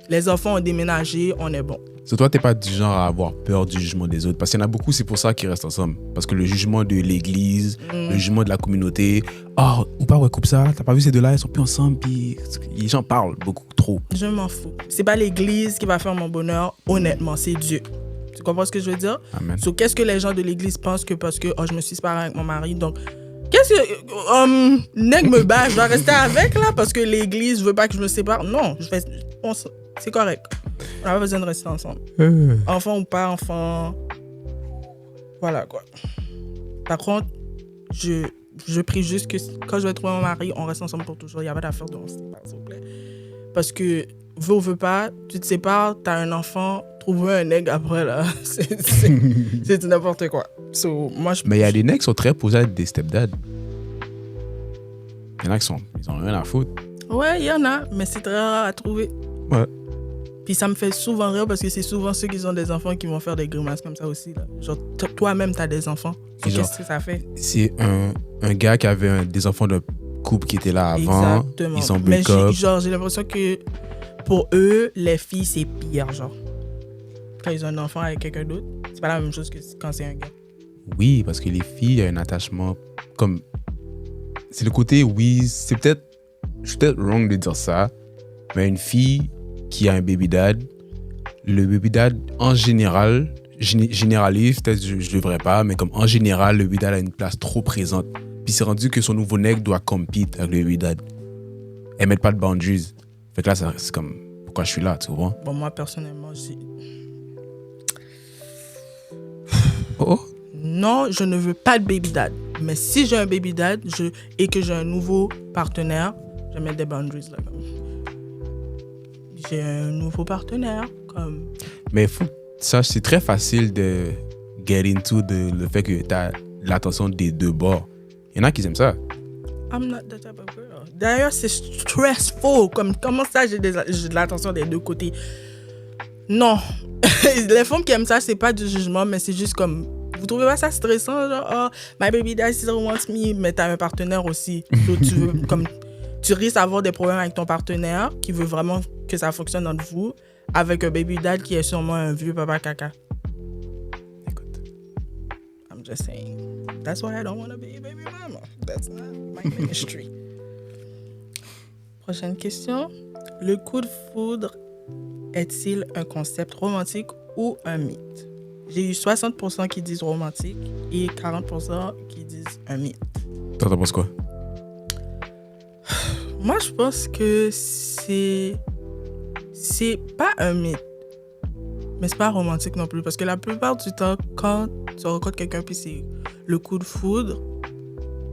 Les enfants ont déménagé, on est bon. So, toi, t'es pas du genre à avoir peur du jugement des autres. Parce qu'il y en a beaucoup, c'est pour ça qu'ils restent ensemble. Parce que le jugement de l'église, le jugement de la communauté. Oh, ou pas, ouais, coupe ça. T'as pas vu ces deux-là, ils sont plus ensemble. Puis les gens parlent beaucoup trop. Je m'en fous. C'est pas l'église qui va faire mon bonheur, honnêtement, c'est Dieu. Tu comprends ce que je veux dire? Amen. So, qu'est-ce que les gens de l'église pensent que parce que je me suis séparée avec mon mari, donc qu'est-ce que nèg me bat, je dois rester avec là parce que l'église veut pas que je me sépare? Non, c'est correct. On n'a pas besoin de rester ensemble. Enfant ou pas enfant, voilà quoi. Par contre, je prie juste que quand je vais trouver mon mari, on reste ensemble pour toujours. Il n'y a pas d'affaire de on se sépare, s'il vous plaît. Parce que veux ou veux pas, tu te sépares, t'as un enfant, trouver un nègre après là, c'est n'importe quoi. So, mais il y a des nègres qui sont très posés à être des stepdads. Il y en a ils ont rien à foutre. Ouais, il y en a, mais c'est très rare à trouver. Ouais. Puis ça me fait souvent rire parce que c'est souvent ceux qui ont des enfants qui vont faire des grimaces comme ça aussi. Là. Genre, toi-même, t'as des enfants. Qu'est-ce que ça fait? C'est un gars qui avait des enfants d'un couple qui était là avant. Exactement. Ils sont mais break-up. j'ai l'impression que pour eux, les filles, c'est pire, genre. Quand ils ont un enfant avec quelqu'un d'autre, c'est pas la même chose que quand c'est un gars. Oui, parce que les filles, il y a un attachement comme... C'est le côté, oui, je suis peut-être wrong de dire ça, mais une fille qui a un baby dad, le baby dad, en général, généralise, peut-être je devrais pas, mais comme en général, le baby dad a une place trop présente. Puis c'est rendu que son nouveau-né doit compete avec le baby dad. Elles mettent pas de boundaries. Fait que là, c'est comme, pourquoi je suis là, tu comprends? Bon, moi, personnellement, Oh. non, je ne veux pas de baby dad. Mais si j'ai un baby dad et que j'ai un nouveau partenaire, je vais mettre des boundaries là. J'ai un nouveau partenaire. Mais ça, c'est très facile de get into le fait que tu as l'attention des deux bords. Il y en a qui aiment ça. I'm not that type of girl. D'ailleurs, c'est stressful. Comment ça, j'ai de l'attention des deux côtés? Non. Les femmes qui aiment ça, c'est pas du jugement, mais c'est juste comme... Vous trouvez pas ça stressant? Genre, oh, my baby dad still wants me. Mais t'as un partenaire aussi. Donc, tu risques d'avoir des problèmes avec ton partenaire qui veut vraiment que ça fonctionne entre vous, avec un baby dad qui est sûrement un vieux papa caca. Écoute. I'm just saying. That's why I don't want to be a baby mama. That's not my ministry. Prochaine question. Le coup de foudre est-il un concept romantique ou un mythe? J'ai eu 60% qui disent romantique et 40% qui disent un mythe. Toi, t'en penses quoi? Moi, je pense que c'est pas un mythe, mais c'est pas romantique non plus. Parce que la plupart du temps, quand tu rencontres quelqu'un puis c'est le coup de foudre,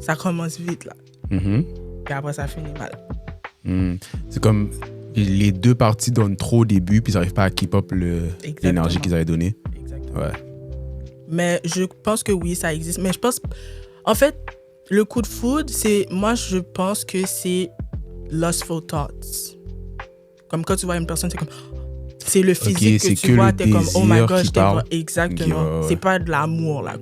ça commence vite là. Mm-hmm. Et après, ça finit mal. C'est comme les deux parties donnent trop au début puis ils n'arrivent pas à keep up l'énergie qu'ils avaient donnée. Exactement. Ouais. Mais je pense que oui, ça existe. Mais je pense... En fait, le coup de foudre, moi, je pense que c'est lustful thoughts. Comme quand tu vois une personne, c'est comme... C'est le physique que tu vois, t'es comme, oh my gosh, exactement. Okay, c'est pas de l'amour, là.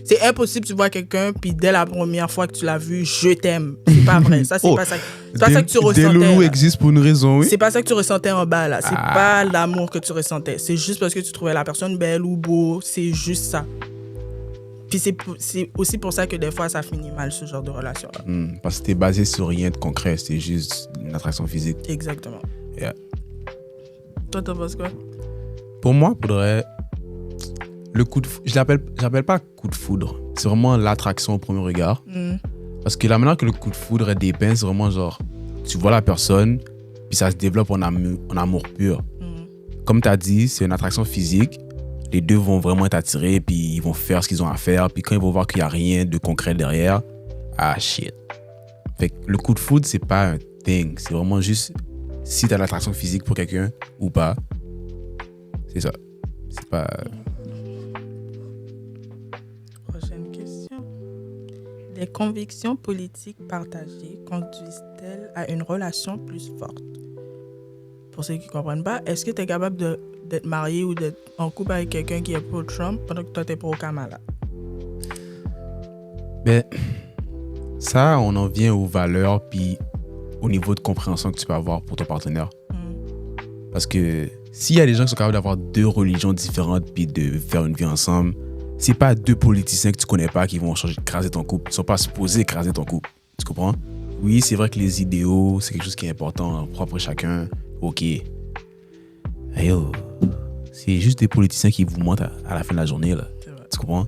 C'est impossible, tu vois quelqu'un, puis dès la première fois que tu l'as vu, je t'aime. C'est pas vrai. Ça, c'est pas ça. C'est pas ça que tu ressentais. Des loulous existent pour une raison, oui. C'est pas ça que tu ressentais en bas, là. C'est pas l'amour que tu ressentais. C'est juste parce que tu trouvais la personne belle ou beau. C'est juste ça. Puis c'est aussi pour ça que des fois, ça finit mal, ce genre de relation-là. Parce que t'es basé sur rien de concret. C'est juste une attraction physique. Exactement. Yeah. Toi, t'en penses quoi? Pour moi, le coup de foudre, je l'appelle pas coup de foudre. C'est vraiment l'attraction au premier regard. Parce que la manière que le coup de foudre est dépeint, c'est vraiment genre, tu vois la personne, puis ça se développe en amour pur. Comme tu as dit, c'est une attraction physique. Les deux vont vraiment être attirés, puis ils vont faire ce qu'ils ont à faire. Puis quand ils vont voir qu'il n'y a rien de concret derrière, shit. Fait que le coup de foudre, c'est pas un thing. C'est vraiment juste si tu as l'attraction physique pour quelqu'un ou pas. C'est ça. C'est pas... Prochaine question. Les convictions politiques partagées conduisent-elles à une relation plus forte? Pour ceux qui ne comprennent pas, est-ce que tu es capable d'être marié ou d'être en couple avec quelqu'un qui est pro-Trump pendant que toi, tu es pro-Kamala? Ben, ça, on en vient aux valeurs puis au niveau de compréhension que tu peux avoir pour ton partenaire. Parce que s'il y a des gens qui sont capables d'avoir deux religions différentes puis de faire une vie ensemble, c'est pas deux politiciens que tu connais pas qui vont écraser ton couple. Ils sont pas supposés écraser ton couple. Tu comprends? Oui, c'est vrai que les idéaux, c'est quelque chose qui est important, propre à chacun. OK. Hey yo, c'est juste des politiciens qui vous mentent à la fin de la journée, là. Tu comprends?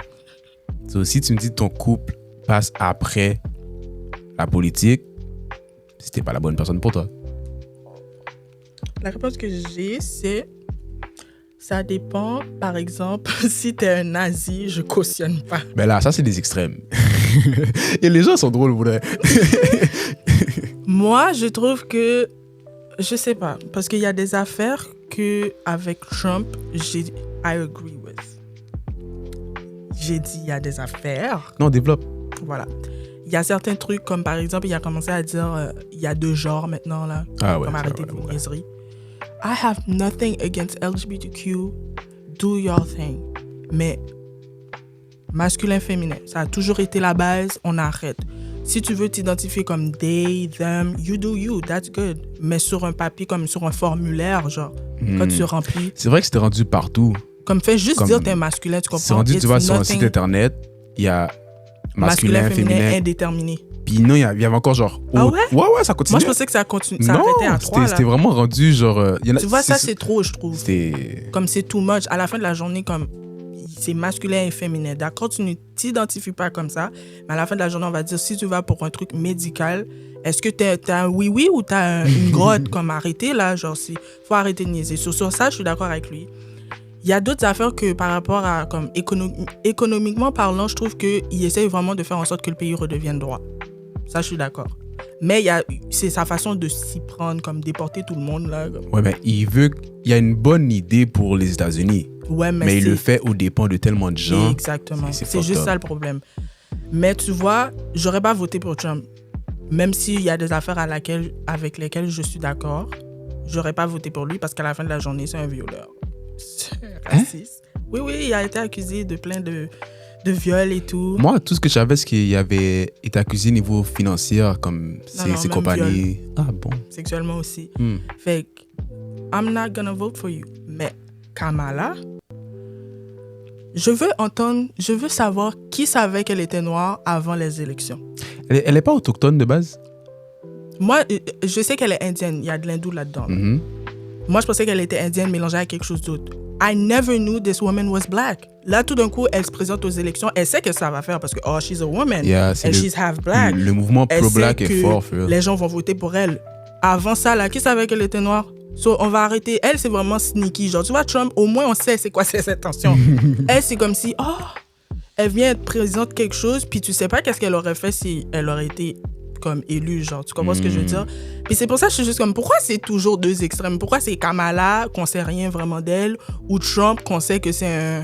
So, si tu me dis que ton couple passe après la politique, c'était pas la bonne personne pour toi. La réponse que j'ai, c'est... Ça dépend. Par exemple, si t'es un nazi, je cautionne pas. Ben là, ça, c'est des extrêmes. Et les gens sont drôles, vous voyez. Moi, je trouve que... Je sais pas. Parce qu'il y a des affaires que avec Trump, I agree with. J'ai dit, il y a des affaires. Non, développe. Voilà. Il y a certains trucs, comme par exemple, il a commencé à dire, il y a 2 genres maintenant, là. Ouais, comme arrêter vos niaiseries. I have nothing against LGBTQ. Do your thing. Mais masculin-féminin, ça a toujours été la base, on arrête. Si tu veux t'identifier comme they, them, you do you, that's good. Mais sur un papier, comme sur un formulaire, genre, quand tu remplis. C'est vrai que c'était rendu partout. Comme fais juste dire t'es masculin, tu comprends? C'est rendu, tu vois, sur un site internet, il y a masculin, féminin, indéterminé. Puis non, il y avait encore genre... Ah ouais? Ouais, ça continue. Moi, je pensais que ça continue. Ça arrêtait à 3, là. C'était vraiment rendu genre... Tu vois, ça, c'est trop, je trouve. C'était... Comme c'est too much. À la fin de la journée, comme... c'est masculin et féminin. D'accord, tu ne t'identifies pas comme ça, mais à la fin de la journée, on va dire, si tu vas pour un truc médical, est-ce que t'as un oui-oui ou t'as une grotte comme arrêté, là? Genre, faut arrêter de niaiser. Sur ça, je suis d'accord avec lui. Il y a d'autres affaires que par rapport à, comme économiquement parlant, je trouve qu'il essaye vraiment de faire en sorte que le pays redevienne droit. Ça, je suis d'accord. Mais c'est sa façon de s'y prendre, comme déporter tout le monde, là. Ouais, mais il y a une bonne idée pour les États-Unis. Ouais, mais il le fait aux dépens de tellement de gens. Exactement. C'est juste ça le problème. Mais tu vois, j'aurais pas voté pour Trump. Même s'il y a des affaires avec lesquelles je suis d'accord, j'aurais pas voté pour lui parce qu'à la fin de la journée, c'est un violeur. C'est raciste. Oui, il a été accusé de plein de viols et tout. Moi, tout ce que je savais, c'est qu'il avait été accusé au niveau financier, comme ses compagnies. Viol. Ah bon? Sexuellement aussi. Fait que, I'm not gonna vote for you. Mais Kamala, je veux savoir qui savait qu'elle était noire avant les élections. Elle n'est pas autochtone de base? Moi, je sais qu'elle est indienne. Il y a de l'hindou là-dedans. Mm-hmm. Moi, je pensais qu'elle était indienne mélangée à quelque chose d'autre. I never knew this woman was black. Là, tout d'un coup, elle se présente aux élections. Elle sait que ça va faire parce que, oh, she's a woman. Yeah, and she's half black. Le mouvement pro-black est fort. Les gens vont voter pour elle. Avant ça, là, qui savait qu'elle était noire? So, on va arrêter. Elle, c'est vraiment sneaky. Genre, tu vois, Trump, au moins, on sait c'est quoi ses intentions. Elle, c'est comme si, elle vient te présenter quelque chose, puis tu sais pas qu'est-ce qu'elle aurait fait si elle aurait été comme élue, genre, tu comprends ce que je veux dire? Puis c'est pour ça que je suis juste comme, pourquoi c'est toujours deux extrêmes? Pourquoi c'est Kamala, qu'on sait rien vraiment d'elle, ou Trump, qu'on sait que c'est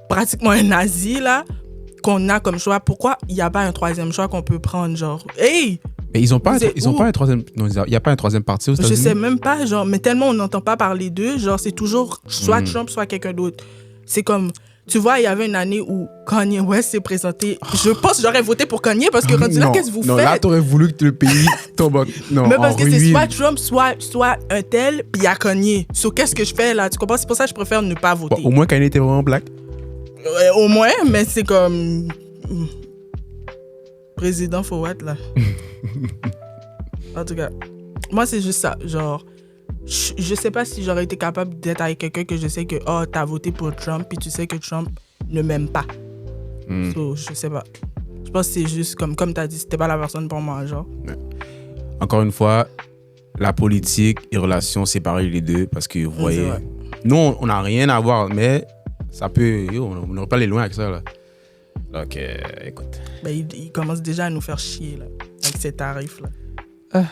pratiquement un nazi, là, qu'on a comme choix? Pourquoi il n'y a pas un troisième choix qu'on peut prendre, genre, hey! Mais ils ont pas un troisième... Non, il n'y a pas un troisième parti aux États-Unis? Je sais même pas, genre, mais tellement on n'entend pas parler d'eux, genre, c'est toujours soit Trump, soit quelqu'un d'autre. C'est comme... Tu vois, il y avait une année où Kanye West s'est présenté. Je pense que j'aurais voté pour Kanye parce que rendu là, qu'est-ce que vous faites? Non, là, t'aurais voulu que le pays tombe en mais parce que ruine. c'est soit Trump, soit un tel, puis il y a Kanye. So, qu'est-ce que je fais là? Tu comprends? C'est pour ça que je préfère ne pas voter. Bon, au moins, Kanye était vraiment black. Au moins, mais c'est comme... Président for what, là? En tout cas, moi, c'est juste ça. Genre... Je sais pas si j'aurais été capable d'être avec quelqu'un que je sais que t'as voté pour Trump puis tu sais que Trump ne m'aime pas. So, je sais pas. Je pense que c'est juste comme t'as dit, c'était pas la personne pour moi, genre. Ouais. Encore une fois, la politique et relations séparées les deux parce que vous voyez, nous on n'a rien à voir, mais ça peut, on n'aurait pas aller loin avec ça là. Donc écoute. Ben, il commence déjà à nous faire chier là avec ces tarifs là.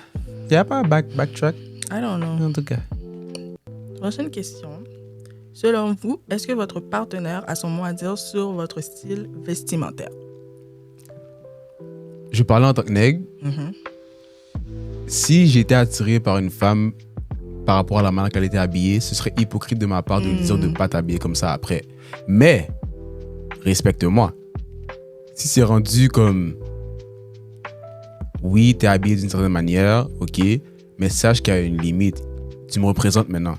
Y a pas un backtrack? I don't know. En tout cas. Prochaine question. Selon vous, est-ce que votre partenaire a son mot à dire sur votre style vestimentaire? Je parlais en tant que nègre. Si j'étais attiré par une femme par rapport à la manière qu'elle était habillée, ce serait hypocrite de ma part de lui dire de ne pas t'habiller comme ça après. Mais, respecte-moi. Si c'est rendu comme... Oui, t'es habillé d'une certaine manière, ok, mais sache qu'il y a une limite. Tu me représentes maintenant.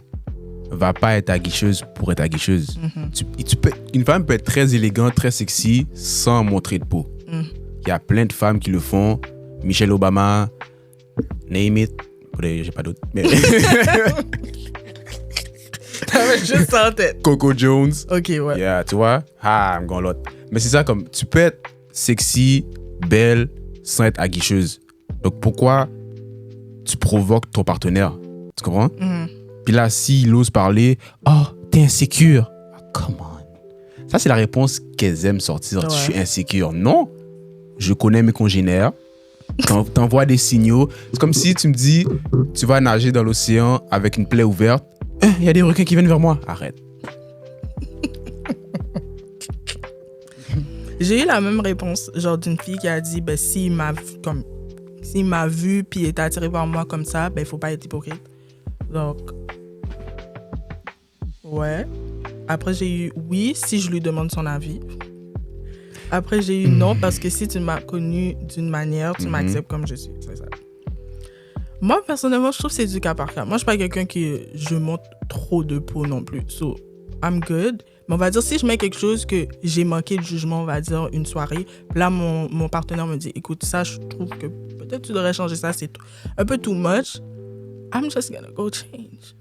Va pas être aguicheuse pour être aguicheuse. Une femme peut être très élégante, très sexy, sans montrer de peau. Il y a plein de femmes qui le font. Michelle Obama, name it. J'ai pas d'autres. Mais... T'avais juste ça en tête. Coco Jones. Ok, ouais. Yeah, tu vois? I'm gonna lot. Mais c'est ça, comme tu peux être sexy, belle, sans être aguicheuse. Donc pourquoi tu provoques ton partenaire? Tu comprends? Puis là, s'il ose parler, t'es insécure. Come on. Ça, c'est la réponse qu'elles aiment sortir. Ouais. Je suis insécure. Non. Je connais mes congénères. T'envoies des signaux. C'est comme si tu me dis, tu vas nager dans l'océan avec une plaie ouverte. Il y a des requins qui viennent vers moi. Arrête. J'ai eu la même réponse, genre d'une fille qui a dit, s'il m'a vu puis est attiré par moi comme ça, il faut pas être hypocrite. Donc, ouais. Après, j'ai eu oui si je lui demande son avis. Après, j'ai eu non parce que si tu m'as connu d'une manière, tu m'acceptes comme je suis. C'est ça. Moi, personnellement, je trouve que c'est du cas par cas. Moi, je suis pas quelqu'un je monte trop de peau non plus. So, I'm good. Mais on va dire, si je mets quelque chose que j'ai manqué de jugement, on va dire, une soirée, là, mon partenaire me dit, écoute, ça, je trouve que peut-être tu devrais changer ça, c'est un peu too much. I'm just gonna go change.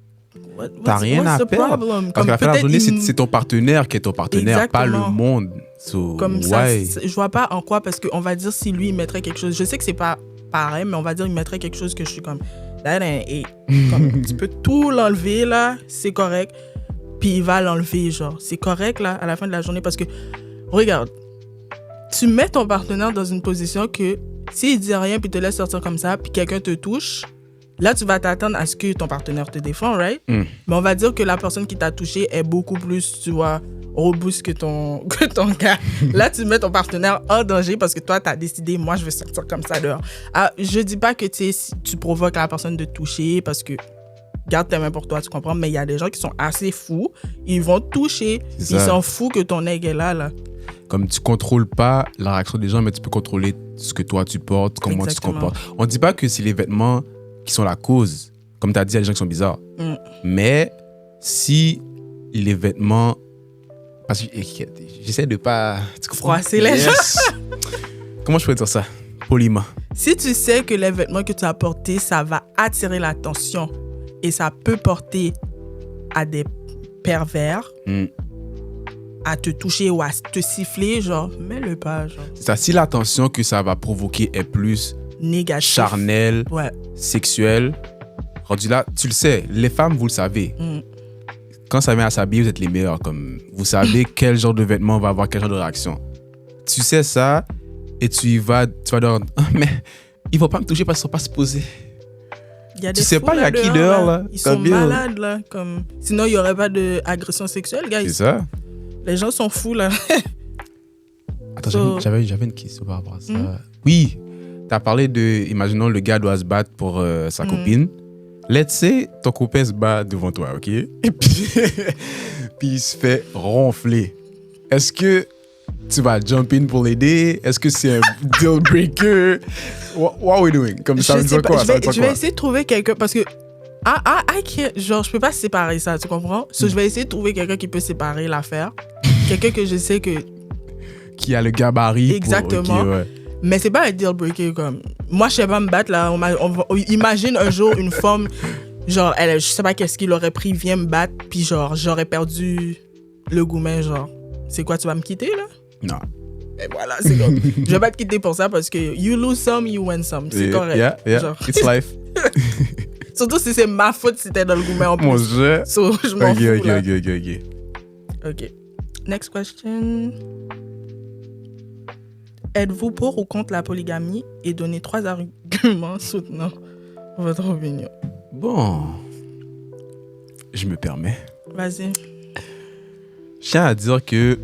T'as rien à perdre. Parce qu'à la fin de la journée, c'est ton partenaire qui est ton partenaire, Exactement. pas le monde. So, Comme ça, je vois pas en quoi, parce qu'on va dire si lui, il mettrait quelque chose. Je sais que c'est pas pareil, mais on va dire il mettrait quelque chose que je suis comme. Et comme tu peux tout l'enlever, là, c'est correct. Puis il va l'enlever, genre. C'est correct, là, à la fin de la journée, parce que, regarde, tu mets ton partenaire dans une position que s'il dit rien, puis te laisse sortir comme ça, puis quelqu'un te touche, là, tu vas t'attendre à ce que ton partenaire te défende, right? Mais on va dire que la personne qui t'a touché est beaucoup plus, tu vois, robuste que ton gars. Là, tu mets ton partenaire en danger parce que toi, tu as décidé, moi, je vais sortir comme ça dehors. Ah, je dis pas que tu provoques la personne de te toucher parce que garde tes mains pour toi, tu comprends? Mais il y a des gens qui sont assez fous, ils vont te toucher, ils s'en foutent que ton aigle est là. Comme tu contrôles pas la réaction des gens, mais tu peux contrôler ce que toi tu portes, comment Exactement. tu te comportes. On dit pas que c'est les vêtements qui sont la cause. Comme tu as dit, il y a des gens qui sont bizarres. Mais si les vêtements... Parce que j'essaie de pas... Froisser les gens. Comment je peux dire ça? Poliment. Si tu sais que les vêtements que tu as portés, ça va attirer l'attention et ça peut porter à des pervers, à te toucher ou à te siffler, genre, mets-le pas, genre. C'est ça. Si l'attention que ça va provoquer est plus négatif, charnelle, sexuelle, rendu là, tu le sais, les femmes, vous le savez. Quand ça vient à s'habiller, vous êtes les meilleurs. Comme, vous savez quel genre de vêtements va avoir quel genre de réaction. Tu sais ça et tu vas dire, mais ils vont pas me toucher parce qu'ils sont pas supposés. Tu sais pas, il y a qui dehors, là. Ils sont malades, là. Comme... Sinon, il n'y aurait pas d'agression sexuelle, gars. C'est ça. Les gens sont fous, là. Attends, j'avais une question par rapport à ça. Oui, tu as parlé de, imaginons, le gars doit se battre pour sa copine. Let's say, ton copain se bat devant toi, ok? Et puis il se fait ronfler. Est-ce que tu vas jump in pour l'aider? Est-ce que c'est un deal breaker? What are we doing? Comme ça veut dire quoi? Je vais essayer de trouver quelqu'un parce que genre, je peux pas séparer ça, tu comprends? Je vais essayer de trouver quelqu'un qui peut séparer l'affaire. Quelqu'un que je sais que... Qui a le gabarit. Exactement. Mais c'est pas un deal breaker comme... Moi, je sais pas me battre, là. Imagine un jour une femme, genre, je sais pas qu'est-ce qu'il aurait pris, vient me battre, puis genre, j'aurais perdu le gourmet, genre. C'est quoi, tu vas me quitter, là? Non. Et voilà, c'est comme... je vais pas te quitter pour ça parce que you lose some, you win some. C'est correct. Yeah. Genre. It's life. Surtout si c'est ma faute si t'es dans le gourmet en plus. Mon Dieu. So, je m'en fous, là. Ok. Next question. Êtes-vous pour ou contre la polygamie et donnez 3 arguments soutenant votre opinion? Bon. Je me permets. Vas-y. Je tiens à dire que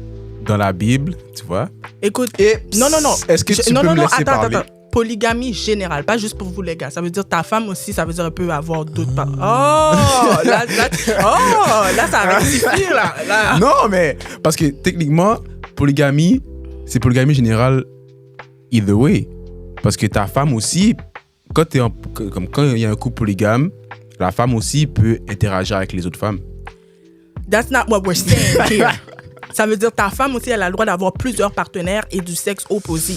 dans la Bible, tu vois... Écoute, non. Est-ce que tu peux me laisser parler? Attends. Polygamie générale, pas juste pour vous les gars. Ça veut dire ta femme aussi, ça veut dire elle peut avoir d'autres partenaires. Là, ça rectifie, là. Non, mais parce que techniquement, polygamie, c'est polygamie générale either way. Parce que ta femme aussi, quand il y a un couple polygame, la femme aussi peut interagir avec les autres femmes. That's not what we're saying here. Ça veut dire ta femme aussi, elle a le droit d'avoir plusieurs partenaires et du sexe opposé.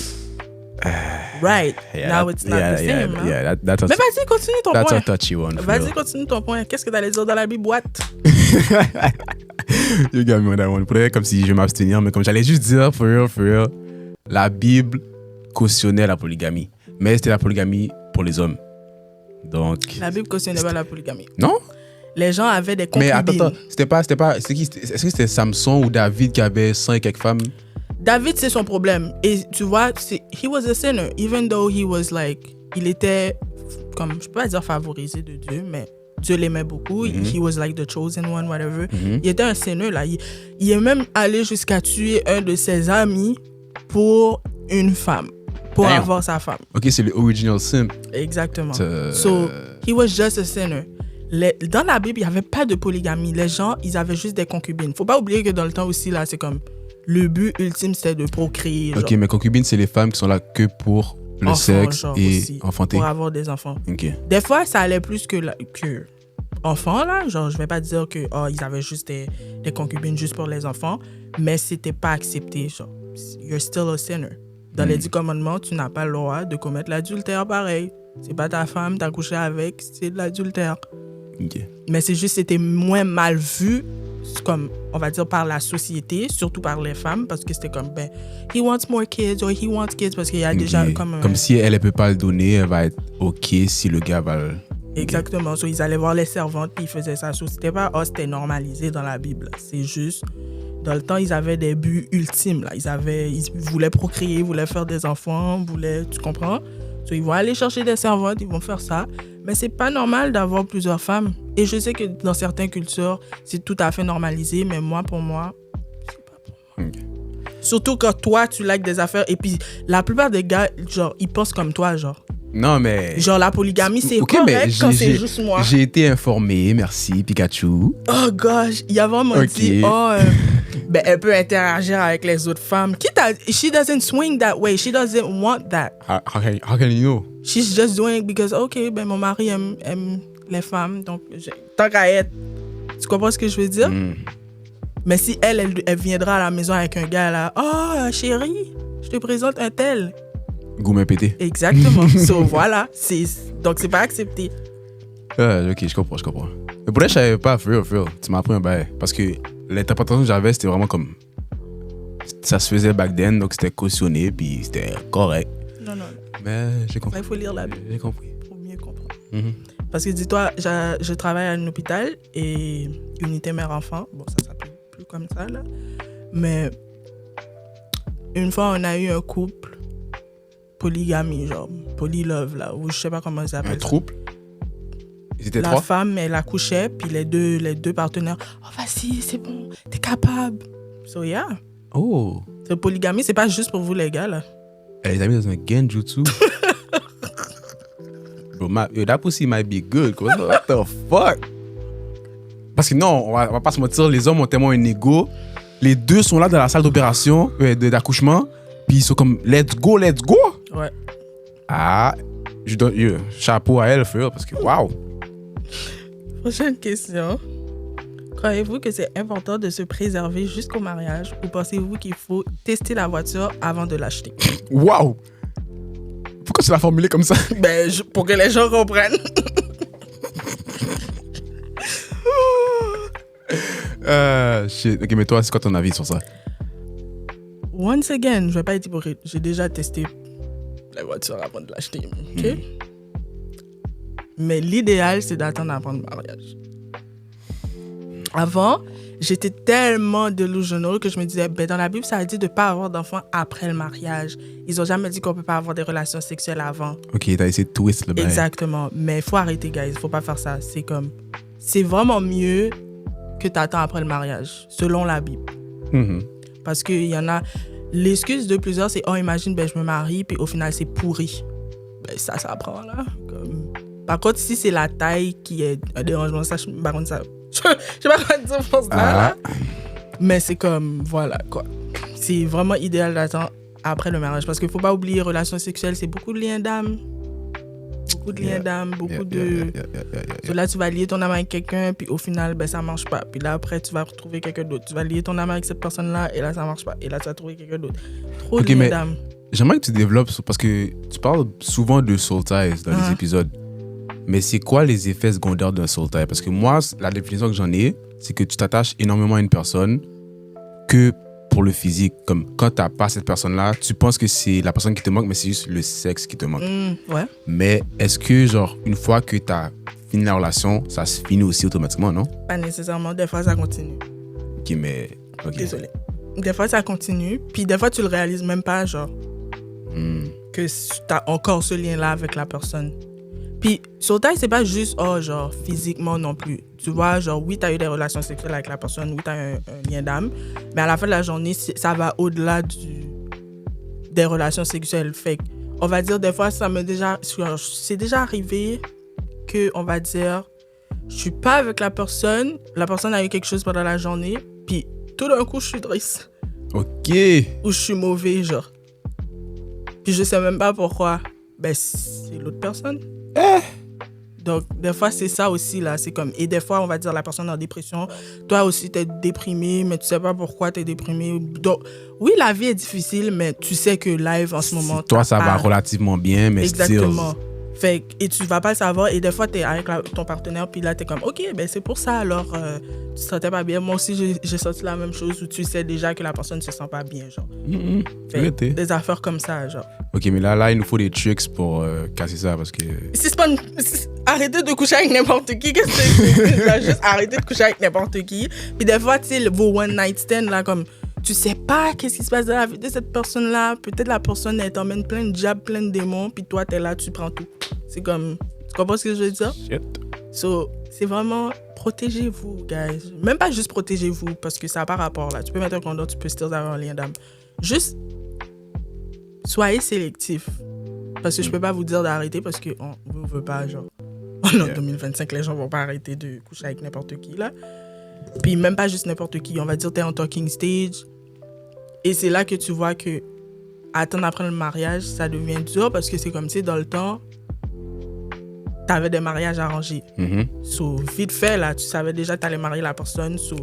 Right. Now it's not the same. Yeah, mais vas-y, continue ton point. That's a touchy one. Vas-y, continue ton point. Qu'est-ce que t'allais dire dans la Bible? What? You got me on that one. Peut-être comme si je vais m'abstenir, mais comme j'allais juste dire, for real, la Bible cautionnait la polygamie. Mais c'était la polygamie pour les hommes. Donc... La Bible cautionnait pas la polygamie. Non? Les gens avaient des concubines. Mais attends, c'était pas c'est qui? Est-ce que c'était Samson ou David qui avait 100 et quelques femmes? David, c'est son problème. Et tu vois, he was a sinner. Even though he was like... Il était, comme, je peux pas dire favorisé de Dieu, mais Dieu l'aimait beaucoup. He was like the chosen one, whatever. Il était un sinner, là. Il est même allé jusqu'à tuer un de ses amis pour une femme. Pour avoir sa femme. Ok, c'est le original sin. Exactement. So, he was just a sinner. Dans la Bible, il n'y avait pas de polygamie. Les gens, ils avaient juste des concubines. Faut pas oublier que dans le temps aussi, là, c'est comme... Le but ultime, c'était de procréer. Ok, mais concubines, c'est les femmes qui sont là que pour le sexe et aussi, enfanter. Pour avoir des enfants. Ok. Des fois, ça allait plus que enfants, là. Genre, je vais pas dire que ils avaient juste des concubines juste pour les enfants, mais c'était pas accepté. Genre, you're still a sinner. Dans les 10 commandements, tu n'as pas le droit de commettre l'adultère pareil. C'est pas ta femme, t'as couché avec, c'est de l'adultère. Ok. Mais c'est juste, c'était moins mal vu, comme, on va dire, par la société, surtout par les femmes, parce que c'était comme, ben, he wants more kids, or he wants kids, parce qu'il y a déjà Ok. comme... Comme si elle ne peut pas le donner, elle va être OK si le gars va le... Exactement. So, ils allaient voir les servantes, puis ils faisaient ça. So, c'était pas, oh, c'était normalisé dans la Bible. C'est juste, dans le temps, ils avaient des buts ultimes, là. Ils voulaient procréer, ils voulaient faire des enfants, tu comprends? So, ils vont aller chercher des servantes, ils vont faire ça. Mais c'est pas normal d'avoir plusieurs femmes. Et je sais que dans certaines cultures, c'est tout à fait normalisé, mais pour moi, c'est pas pour moi. Ok. Surtout quand toi, tu likes des affaires, et puis la plupart des gars, genre, ils pensent comme toi, genre. Non, mais... Genre, la polygamie, c'est Ok, mais correct quand c'est juste moi. J'ai été informé, merci, Pikachu. Oh gosh, il y a vraiment dit, ben, elle peut interagir avec les autres femmes. She doesn't swing that way. She doesn't want that. How can you know? She's just doing it because, ok, ben, mon mari aime les femmes, donc tant qu'à être. Tu comprends ce que je veux dire? Mais si elle viendra à la maison avec un gars là, oh chérie, je te présente un tel. Gourmet pété. Exactement. So voilà, donc c'est pas accepté. Ok, je comprends. Mais pour là, je savais pas, for real. Tu m'as appris un bail. Parce que l'interprétation que j'avais, c'était vraiment comme... Ça se faisait back then, donc c'était cautionné, puis c'était correct. Non. Mais j'ai compris. Il faut lire la Bible. J'ai compris. Pour mieux comprendre. Parce que dis-toi, je travaille à un hôpital et unité mère-enfant. Bon, ça s'appelle plus comme ça, là. Mais une fois, on a eu un couple polygamie, genre polylove, là, ou je sais pas comment ça s'appelle. Un trouble? Ils étaient La trois? femme, elle accouchait, puis les deux partenaires, oh, vas-y, c'est bon, t'es capable. So, yeah. Oh. C'est polygamie, c'est pas juste pour vous, les gars, là. Elle les a mis dans un genjutsu. Bro, that pussy might be good. What the fuck? Parce que non, on va pas se mentir, les hommes ont tellement un ego. Les deux sont là dans la salle d'opération, d'accouchement, puis ils sont comme, let's go. Ouais. Ah, je donne chapeau à elle, frère, parce que waouh. Prochaine question. Croyez-vous que c'est important de se préserver jusqu'au mariage ou pensez-vous qu'il faut tester la voiture avant de l'acheter? Waouh! Pourquoi tu l'as formulé comme ça? Ben, pour que les gens comprennent. Shit. Ok, mais toi, c'est quoi ton avis sur ça? Once again, je vais pas être hypocrite. J'ai déjà testé la voiture avant de l'acheter. Ok? Mais l'idéal, c'est d'attendre avant le mariage. Avant, j'étais tellement delusional que je me disais, ben, dans la Bible, ça a dit de ne pas avoir d'enfants après le mariage. Ils n'ont jamais dit qu'on ne peut pas avoir des relations sexuelles avant. Ok, t'as essayé de twist le bail. Exactement. Mais il faut arrêter, guys. Il ne faut pas faire ça. C'est vraiment mieux que tu attends après le mariage, selon la Bible. Parce qu'il y en a... L'excuse de plusieurs, c'est, oh, imagine, ben, je me marie, puis au final, c'est pourri. Ben, ça prend, là. Par contre, si c'est la taille qui est un dérangement, ça, je sais pas quoi dire pour ça, là. Mais c'est comme, voilà, quoi. C'est vraiment idéal d'attendre après le mariage. Parce qu'il ne faut pas oublier, relations sexuelles, c'est beaucoup de liens d'âme. So là, tu vas lier ton âme avec quelqu'un, puis au final, ben, ça marche pas. Puis là, après, tu vas retrouver quelqu'un d'autre. Tu vas lier ton âme avec cette personne-là, et là, ça marche pas. Et là, tu vas trouver quelqu'un d'autre. Trop de liens d'âme. J'aimerais que tu développes, parce que tu parles souvent de soul ties dans les épisodes. Mais c'est quoi les effets secondaires d'un soul tie? Parce que moi, la définition que j'en ai, c'est que tu t'attaches énormément à une personne que pour le physique. Comme quand t'as pas cette personne-là, tu penses que c'est la personne qui te manque, mais c'est juste le sexe qui te manque. Ouais. Mais est-ce que, genre, une fois que t'as fini la relation, ça se finit aussi automatiquement, non? Pas nécessairement. Des fois, ça continue. Ok, mais... Okay. Désolée. Des fois, ça continue. Puis des fois, tu le réalises même pas, genre, que t'as encore ce lien-là avec la personne. Puis, soul tie, c'est pas juste, oh, genre, physiquement non plus. Tu vois, genre, oui, t'as eu des relations sexuelles avec la personne, oui, t'as un lien d'âme, mais à la fin de la journée, ça va au-delà des relations sexuelles. Fait on va dire, des fois, c'est déjà arrivé que, on va dire, je suis pas avec la personne a eu quelque chose pendant la journée, puis tout d'un coup, je suis triste. Ok. Ou je suis mauvais, genre. Puis je sais même pas pourquoi. Ben, c'est l'autre personne. Donc, des fois, c'est ça aussi, là. C'est comme... Et des fois, on va dire, la personne est en dépression. Toi aussi, t'es déprimé, mais tu sais pas pourquoi t'es déprimé. Donc, oui, la vie est difficile, mais tu sais que live, en ce moment... Toi, ça va relativement bien, mais exactement. Fait et tu vas pas le savoir. Et des fois, t'es avec ton partenaire, puis là, t'es comme, OK, ben c'est pour ça, alors, tu te sentais pas bien. Moi aussi, j'ai senti la même chose où tu sais déjà que la personne ne se sent pas bien, genre. Fait, des affaires comme ça, genre. Ok, mais là, il nous faut des tricks pour casser ça, parce que... Si c'est pas arrêtez de coucher avec n'importe qui, qu'est-ce que c'est? Tu vas juste arrêter de coucher avec n'importe qui. Puis des fois, tu sais, vos one night stand, là, comme, tu sais pas qu'est-ce qui se passe dans la vie de cette personne-là. Peut-être la personne, elle t'emmène plein de diables, plein de démons, puis toi, t'es là, tu prends tout. C'est comme, tu comprends ce que je veux dire? Shit. So, c'est vraiment, protégez-vous, guys. Même pas juste protégez-vous, parce que ça n'a pas rapport, là. Tu peux mettre un condom, tu peux still avoir un lien d'âme. Juste, soyez sélectif. Parce que je peux pas vous dire d'arrêter, parce qu'on ne veut pas, genre. En 2025, les gens vont pas arrêter de coucher avec n'importe qui, là. Puis même pas juste n'importe qui. On va dire, t'es en talking stage. Et c'est là que tu vois que attendre après le mariage, ça devient dur, parce que c'est comme si, dans le temps, t'avais des mariages arrangés. So, vite fait, là, tu savais déjà que t'allais marier la personne. So,